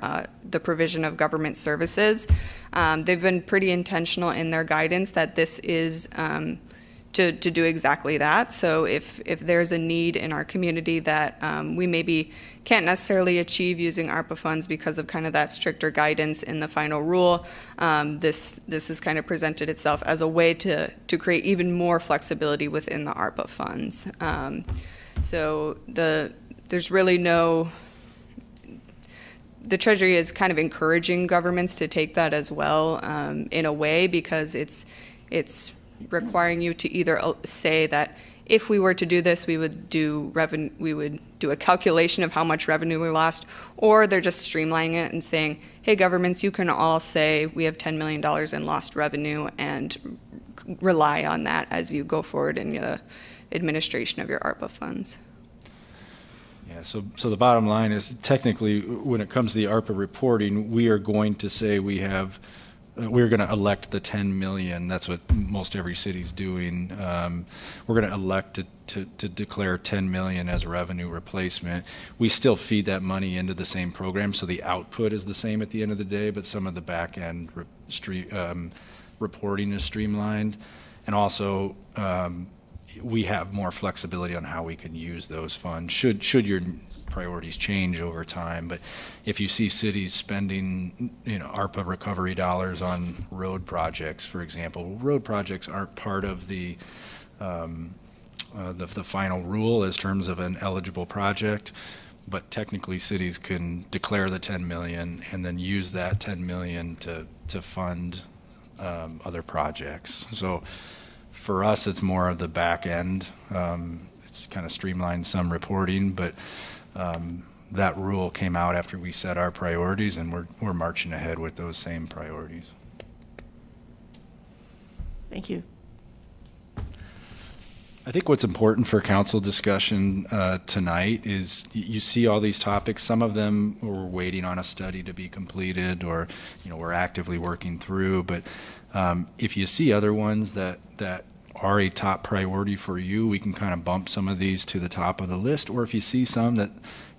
the provision of government services. They've been pretty intentional in their guidance that this is to do exactly that. So if there's a need in our community that we maybe can't necessarily achieve using ARPA funds because of kind of that stricter guidance in the final rule, this has kind of presented itself as a way to create even more flexibility within the ARPA funds. So there's really no, the Treasury is kind of encouraging governments to take that as well in a way, because it's requiring you to either say that if we were to do this, we would do a calculation of how much revenue we lost, or they're just streamlining it and saying, hey, governments, you can all say we have $10 million in lost revenue and rely on that as you go forward in the administration of your ARPA funds. Yeah, so the bottom line is, technically, when it comes to the ARPA reporting, we are going to say we're going to elect the 10 million. That's what most every city's doing. We're going to elect to declare 10 million as a revenue replacement. We still feed that money into the same program, so the output is the same at the end of the day, but some of the back end reporting is streamlined. And also, we have more flexibility on how we can use those funds should your priorities change over time. But if you see cities spending, ARPA recovery dollars on road projects, for example, road projects aren't part of the final rule as terms of an eligible project, but technically cities can declare the 10 million and then use that 10 million to fund other projects. So for us, it's more of the back end. It's kind of streamlined some reporting, but that rule came out after we set our priorities, and we're marching ahead with those same priorities. Thank you. I think what's important for council discussion tonight is you see all these topics. Some of them we're waiting on a study to be completed, or we're actively working through. But if you see other ones that are a top priority for you, we can kind of bump some of these to the top of the list. Or if you see some that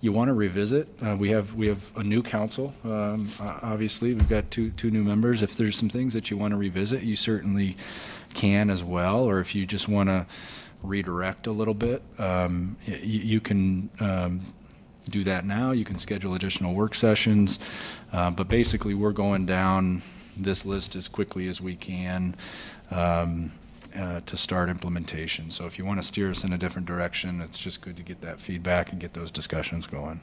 you want to revisit, we have a new council. Obviously, we've got two new members. If there's some things that you want to revisit, you certainly can as well. Or if you just want to redirect a little bit, you can do that now. You can schedule additional work sessions. But basically, we're going down this list as quickly as we can to start implementation. So if you want to steer us in a different direction, it's just good to get that feedback and get those discussions going.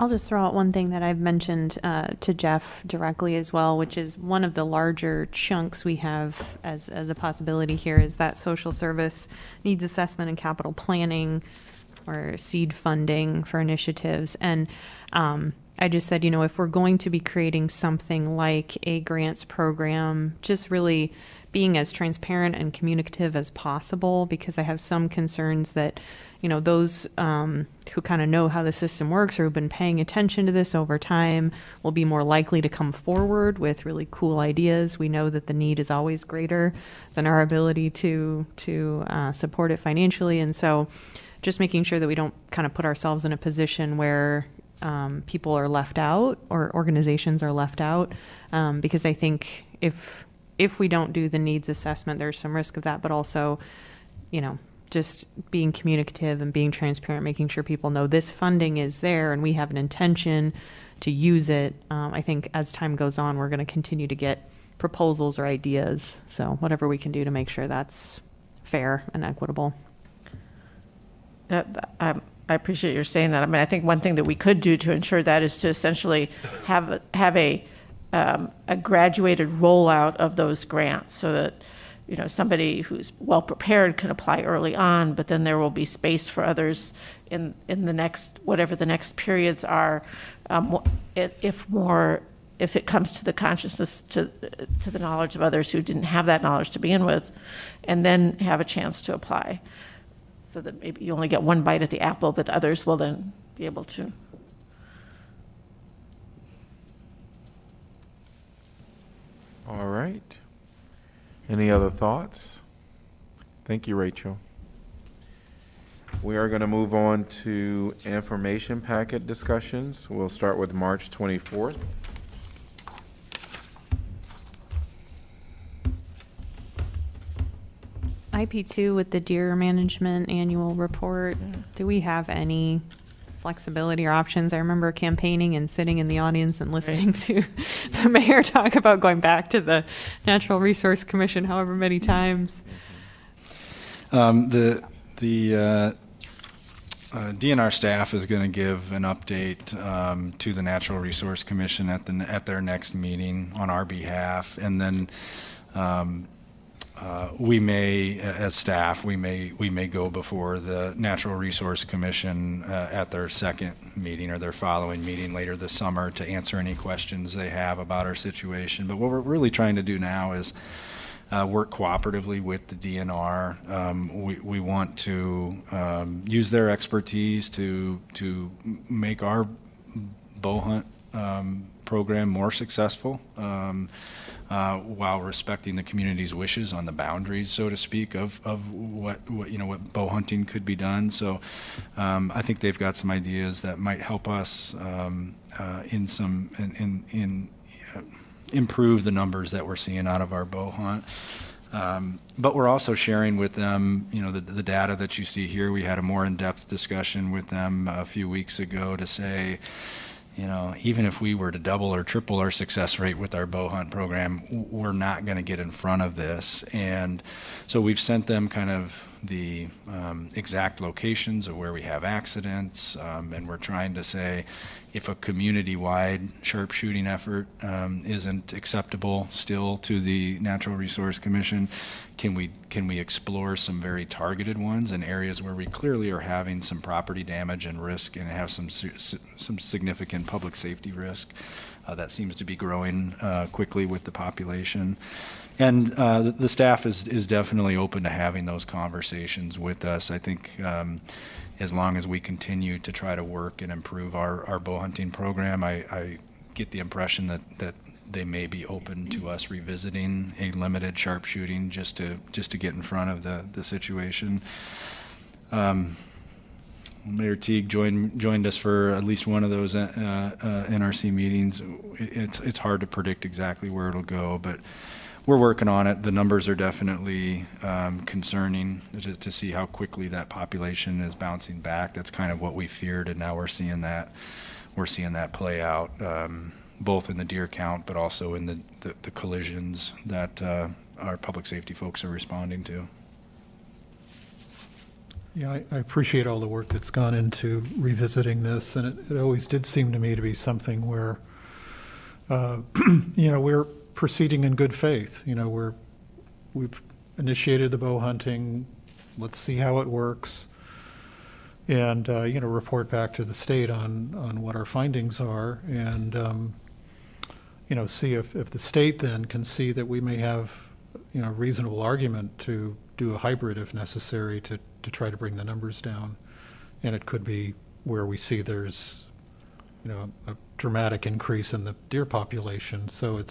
I'll just throw out one thing that I've mentioned to Jeff directly as well, which is one of the larger chunks we have as a possibility here is that social service needs assessment and capital planning, or seed funding for initiatives. And I just said, if we're going to be creating something like a grants program, just really being as transparent and communicative as possible, because I have some concerns that, those who kind of know how the system works or who've been paying attention to this over time will be more likely to come forward with really cool ideas. We know that the need is always greater than our ability to support it financially. And so just making sure that we don't kind of put ourselves in a position where people are left out or organizations are left out, because I think if we don't do the needs assessment, there's some risk of that, but also, just being communicative and being transparent, making sure people know this funding is there and we have an intention to use it. I think as time goes on, we're going to continue to get proposals or ideas. So whatever we can do to make sure that's fair and equitable. I appreciate your saying that. I mean, I think one thing that we could do to ensure that is to essentially have a graduated rollout of those grants, so that somebody who's well prepared can apply early on, but then there will be space for others in the next, whatever the next periods are, if it comes to the consciousness, to the knowledge of others who didn't have that knowledge to begin with, and then have a chance to apply. so that maybe you only get one bite at the apple, but the others will then be able to. All right. Any other thoughts? Thank you, Rachel. We are going to move on to information packet discussions. We'll start with March 24th. IP2 with the deer management annual report, do we have any flexibility or options? I remember campaigning and sitting in the audience and listening to the mayor talk about going back to the Natural Resource Commission however many times. The DNR staff is going to give an update to the Natural Resource Commission at their next meeting on our behalf, and then we may, as staff, we may go before the Natural Resource Commission at their second meeting or their following meeting later this summer to answer any questions they have about our situation. But what we're really trying to do now is work cooperatively with the DNR. We want to use their expertise to make our bow hunt program more successful, while respecting the community's wishes on the boundaries, so to speak, of what bow hunting could be done. So I think they've got some ideas that might help us improve the numbers that we're seeing out of our bow hunt. But we're also sharing with them, the data that you see here. We had a more in-depth discussion with them a few weeks ago to say, even if we were to double or triple our success rate with our bow hunt program, we're not going to get in front of this. And so we've sent them kind of the exact locations of where we have accidents, and we're trying to say, if a community-wide sharpshooting effort isn't acceptable still to the Natural Resource Commission, can we explore some very targeted ones in areas where we clearly are having some property damage and risk and have some significant public safety risk that seems to be growing quickly with the population. And the staff is definitely open to having those conversations with us. I think as long as we continue to try to work and improve our bow hunting program, I get the impression that they may be open to us revisiting a limited sharpshooting just to get in front of the situation. Mayor Teague joined us for at least one of those NRC meetings. It's hard to predict exactly where it'll go, but we're working on it. The numbers are definitely concerning to see how quickly that population is bouncing back. That's kind of what we feared, and now we're seeing that play out, both in the deer count, but also in the collisions that our public safety folks are responding to. Yeah, I appreciate all the work that's gone into revisiting this, and it always did seem to me to be something where, we're proceeding in good faith. We've initiated the bow hunting. Let's see how it works, and report back to the state on what our findings are, and see if the state then can see that we may have reasonable argument to do a hybrid if necessary to try to bring the numbers down. And it could be where we see there's a dramatic increase in the deer population. So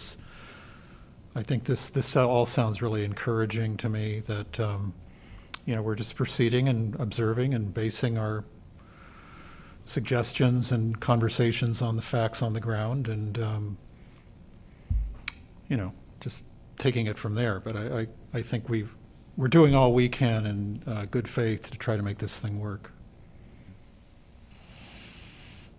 I think this all sounds really encouraging to me, that we're just proceeding and observing and basing our suggestions and conversations on the facts on the ground, and just taking it from there. But I think we're doing all we can in good faith to try to make this thing work.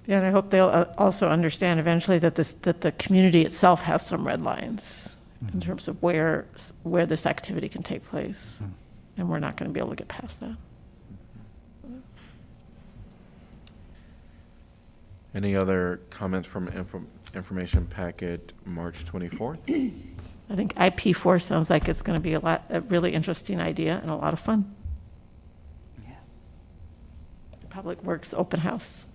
Yeah, and I hope they'll also understand eventually that the community itself has some red lines in terms of where this activity can take place, and we're not going to be able to get past that. Any other comments from information packet March 24th? I think IP4 sounds like it's going to be a really interesting idea and a lot of fun. Yeah. Public Works open house.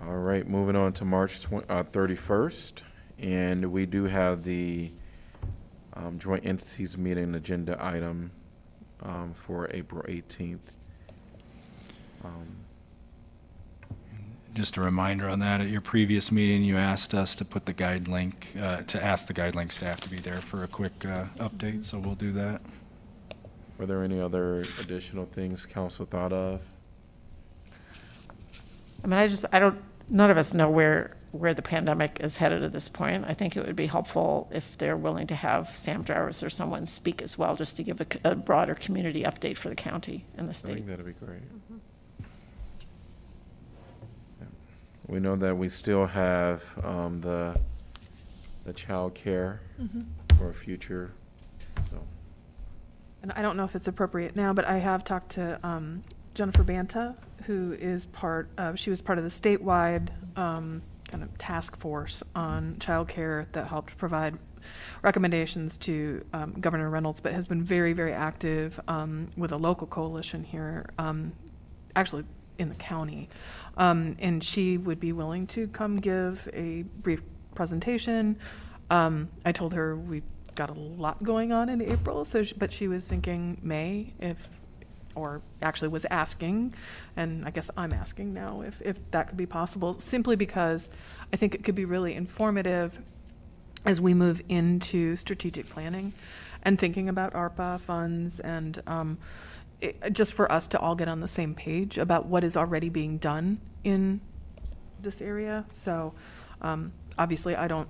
All right, moving on to March 31st, and we do have the joint entities meeting agenda item for April 18th. Just a reminder on that, at your previous meeting, you asked us to put the guide link, to ask the guide link staff to be there for a quick update, so we'll do that. Were there any other additional things council thought of? I mean, I don't, none of us know where the pandemic is headed at this point. I think it would be helpful if they're willing to have Sam Jarvis or someone speak as well, just to give a broader community update for the county and the I state. think that'd be great. Yeah. We know that we still have the child care for future. So. And I don't know if it's appropriate now, but I have talked to Jennifer Banta, who is she was part of the statewide kind of task force on childcare that helped provide recommendations to Governor Reynolds, but has been very, very active with a local coalition here, actually in the county. And she would be willing to come give a brief presentation. I told her we've got a lot going on in April, but she was thinking May, or actually was asking, and I guess I'm asking now if that could be possible, simply because I think it could be really informative as we move into strategic planning and thinking about ARPA funds, and just for us to all get on the same page about what is already being done in this area. So obviously I don't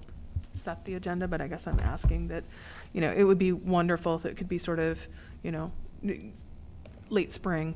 set the agenda, but I guess I'm asking that, it would be wonderful if it could be sort of, late spring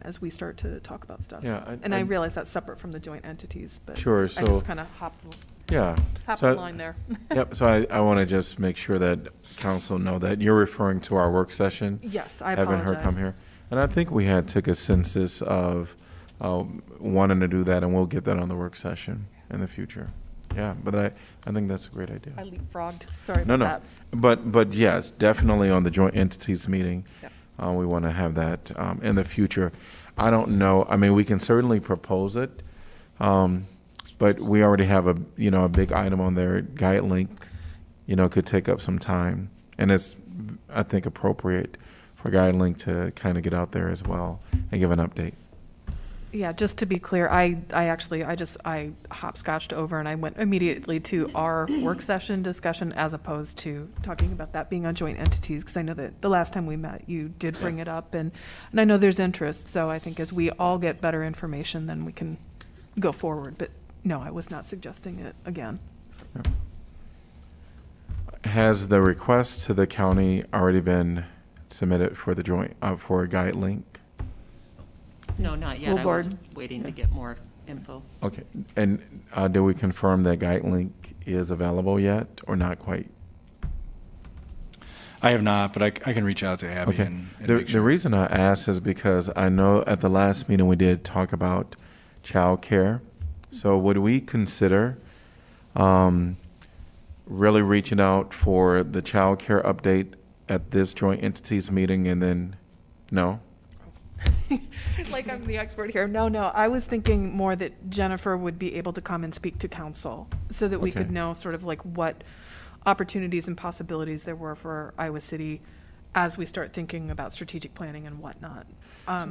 as we start to talk about stuff. Yeah, I realize that's separate from the joint entities, but Sure, I so- just kind of hopped Yeah. the line there. Yep, so I want to just make sure that council know that you're referring to our work session. Yes, I Having her come apologize. here. And I think we took a census of wanting to do that, and we'll get that on the work session in the future. Yeah, but I think that's a great idea. I leapfrogged, sorry No, about no, that. but yes, definitely on the joint entities meeting. Yep. We want to have that in the future. I don't know, I mean, we can certainly propose it, but we already have a big item on there, guide link, could take up some time. And it's, I think, appropriate for guide link to kind of get out there as well and give an update. Yeah, just to be clear, I hopscotched over and I went immediately to our work session discussion as opposed to talking about that being on joint entities, because I know that the last time we met, you did bring it up, and I know there's interest. So I think as we all get better information, then we can go forward. But no, I was not suggesting it again. Yep. Has the request to the county already been submitted for the joint, for a guide link? No, not yet. School I board. was waiting to get more info. Okay, and did we confirm that guide link is available yet, or not quite? I have not, but I can reach out to Abby Okay. and The make sure. reason I ask is because I know at the last meeting we did talk about childcare. So would we consider really reaching out for the childcare update at this joint entities meeting, and then, no? Like I'm the expert here. No, I was thinking more that Jennifer would be able to come and speak to council so that we Okay. could know sort of like what opportunities and possibilities there were for Iowa City as we start thinking about strategic planning and whatnot. All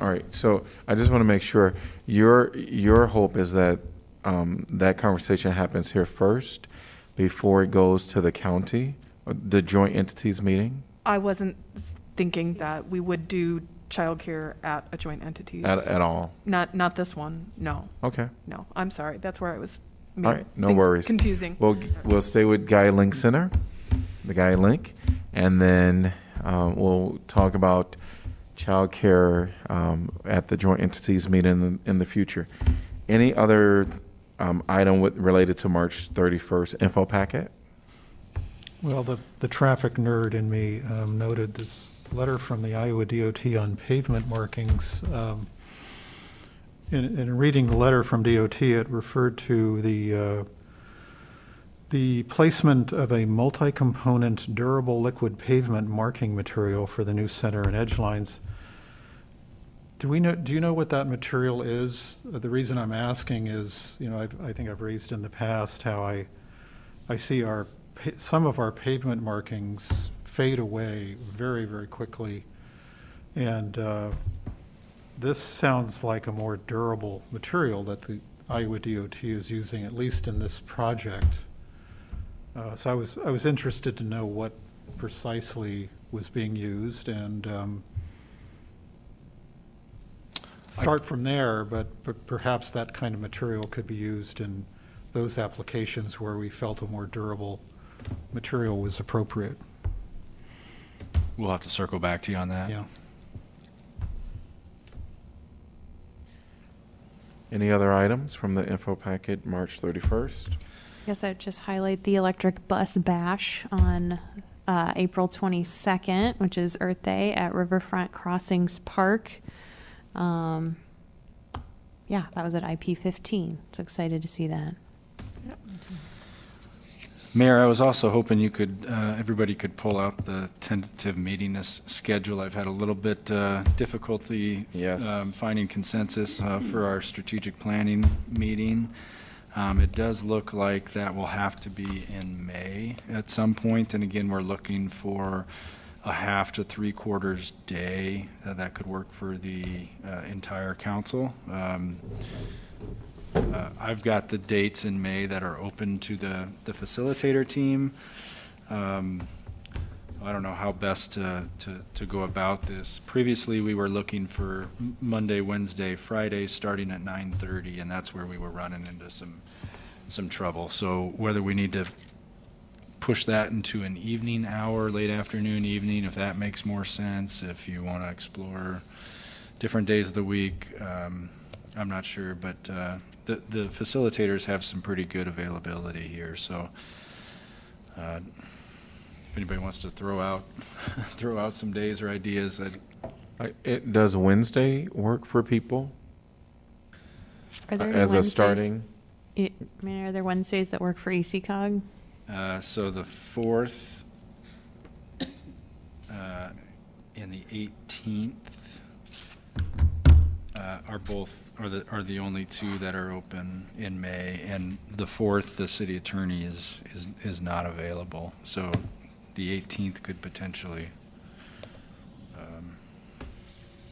right, so I just want to make sure, your hope is that that conversation happens here first before it goes to the county, the joint entities meeting? I wasn't thinking that we would do childcare at a joint entities. At all? Not this one, no. Okay. No, I'm sorry. That's where I was. All right, no things worries. Confusing. We'll stay with Guy Link Center, the Guy Link, and then we'll talk about childcare at the joint entities meeting in the future. Any other item related to March 31st info packet? Well, the traffic nerd in me noted this letter from the Iowa DOT on pavement markings. In reading the letter from DOT, it referred to the placement of a multi-component durable liquid pavement marking material for the new center and edge lines. Do you know what that material is? The reason I'm asking is, I think I've raised in the past how I see our some of our pavement markings fade away very, very quickly. And this sounds like a more durable material that the Iowa DOT is using, at least in this project. So I was interested to know what precisely was being used and start from there, but perhaps that kind of material could be used in those applications where we felt a more durable material was appropriate. We'll have to circle back to you on that. Yeah. Any other items from the info packet, March 31st? I guess I'd just highlight the electric bus bash on April 22nd, which is Earth Day at Riverfront Crossings Park. Yeah, that was at IP15. So excited to see that. Mayor, I was also hoping you could, everybody could pull out the tentative meeting schedule. I've had a little bit difficulty finding consensus for our strategic planning meeting. It does look like that will have to be in May at some point, and again, we're looking for a half to 3/4 day that could work for the entire council. I've got the dates in May that are open to the facilitator team. I don't know how best to go about this. Previously, we were looking for Monday, Wednesday, Friday, starting at 9:30, and that's where we were running into some trouble. So whether we need to push that into an evening hour, late afternoon, evening, if that makes more sense, if you want to explore different days of the week, I'm not sure, but the facilitators have some pretty good availability here, so if anybody wants to throw out some days or ideas, It does Wednesday work for people Are there any as a Wednesdays- starting? I mean, are there Wednesdays that work for ECOG? so the 4th and the 18th are the only two that are open in May, and the 4th, the city attorney is not available, so the 18th could potentially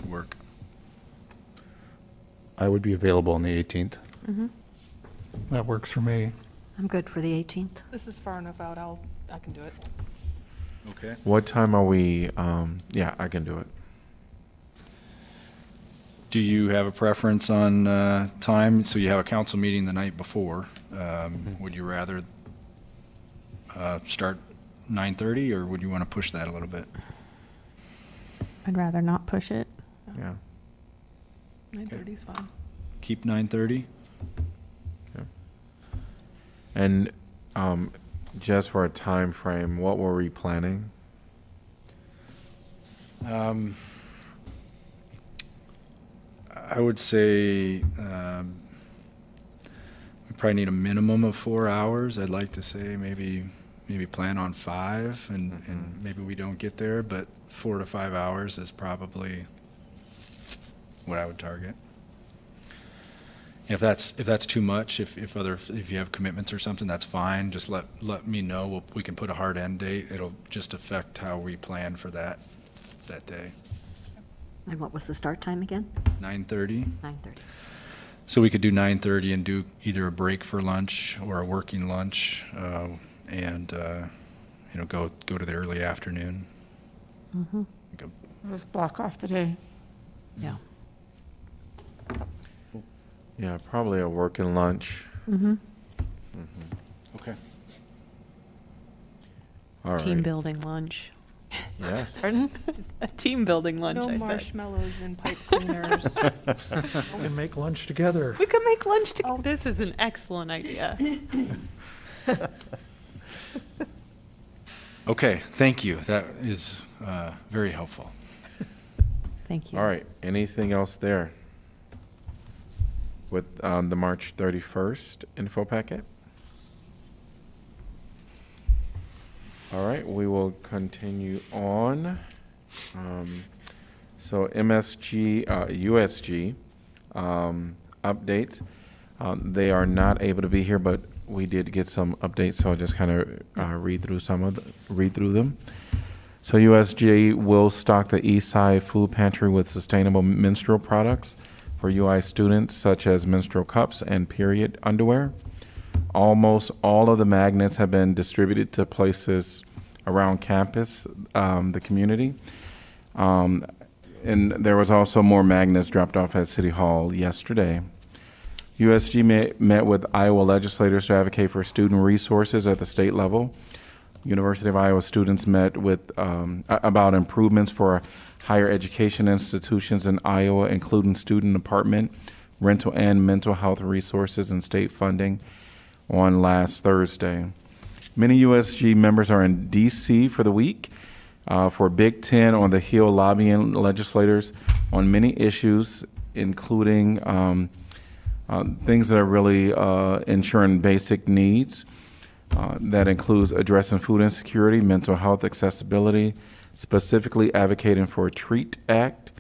work. I would be available on the 18th. That works for me. I'm good for the 18th. This is far enough out, I can do it. Okay. What time are we? Yeah, I can do it. Do you have a preference on time? So you have a council meeting the night before. Would you rather start 9:30, or would you want to push that a little bit? I'd rather not push it. Yeah. 9:30 is fine. Keep 9:30? And just for a time frame, what were we planning? I would say we probably need a minimum of 4 hours. I'd like to say maybe plan on 5, and maybe we don't get there, but 4 to 5 hours is probably what I would target. If that's too much, if you have commitments or something, that's fine. Just let me know. We can put a hard end date. It'll just affect how we plan for that day. And what was the start time again? 9:30. 9:30. So we could do 9:30 and do either a break for lunch or a working lunch, and go to the early afternoon. Go- Just block off the day. Yeah. Yeah, probably a working lunch. Okay. All Team right. building lunch. Yes. Pardon? Just a team building lunch, No I said. marshmallows and pipe cleaners. We can make lunch together. We could make lunch together. This is an excellent idea. Okay, thank you. That is very helpful. Thank you. All right. Anything else there with the March 31st info packet? All right, we will continue on. So MSG, USG updates. They are not able to be here, but we did get some updates, so I'll just kind of read through them. So USG will stock the East Side Food Pantry with sustainable menstrual products for UI students, such as menstrual cups and period underwear. Almost all of the magnets have been distributed to places around campus, the community. And there was also more magnets dropped off at City Hall yesterday. USG met with Iowa legislators to advocate for student resources at the state level. University of Iowa students met with about improvements for higher education institutions in Iowa, including student apartment, rental, and mental health resources and state funding on last Thursday. Many USG members are in D.C. for the week for Big Ten on the Hill lobbying legislators on many issues, including things that are really ensuring basic needs. That includes addressing food insecurity, mental health accessibility, specifically advocating for a TREAT Act,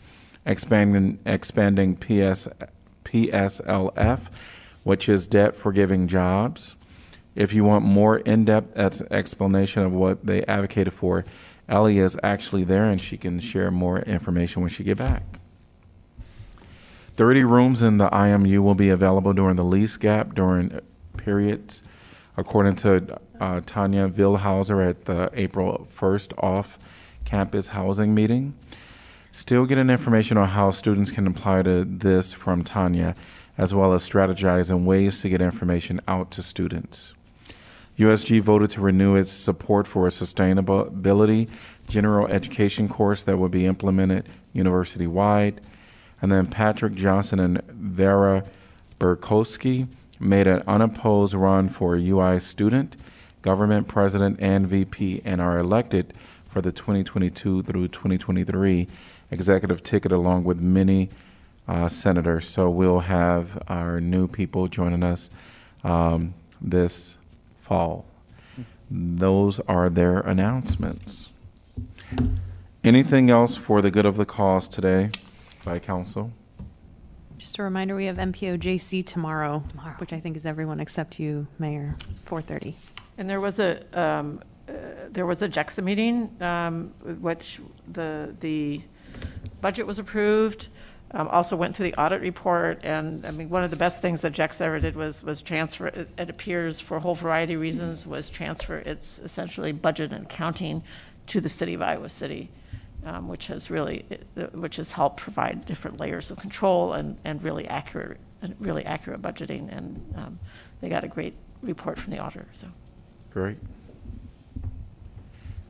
expanding PSLF, which is debt forgiving jobs. If you want more in-depth explanation of what they advocated for, Ellie is actually there and she can share more information when she get back. 30 rooms in the IMU will be available during the lease gap during periods, according to Tanya Vilhauser at the April 1st off-campus housing meeting. Still getting information on how students can apply to this from Tanya, as well as strategizing ways to get information out to students. USG voted to renew its support for a sustainability general education course that will be implemented university-wide. And then Patrick Johnson and Vera Burkowski made an unopposed run for UI student, government president, and VP, and are elected for the 2022 through 2023 executive ticket along with many senators. So we'll have our new people joining us this fall. Those are their announcements. Anything else for the good of the cause today by council? Just a reminder, we have MPOJC tomorrow, which I think is everyone except you, Mayor, 4:30. And there was a JEXA meeting, which the budget was approved. Also went through the audit report, and I mean, one of the best things that JEXA ever did was transfer. It appears for a whole variety of reasons was transfer its essentially budget and accounting to the city of Iowa City. Which has helped provide different layers of control and really accurate budgeting, and they got a great report from the auditor. So great.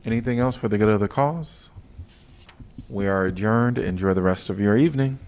Anything else for the good of the cause? We are adjourned. Enjoy the rest of your evening.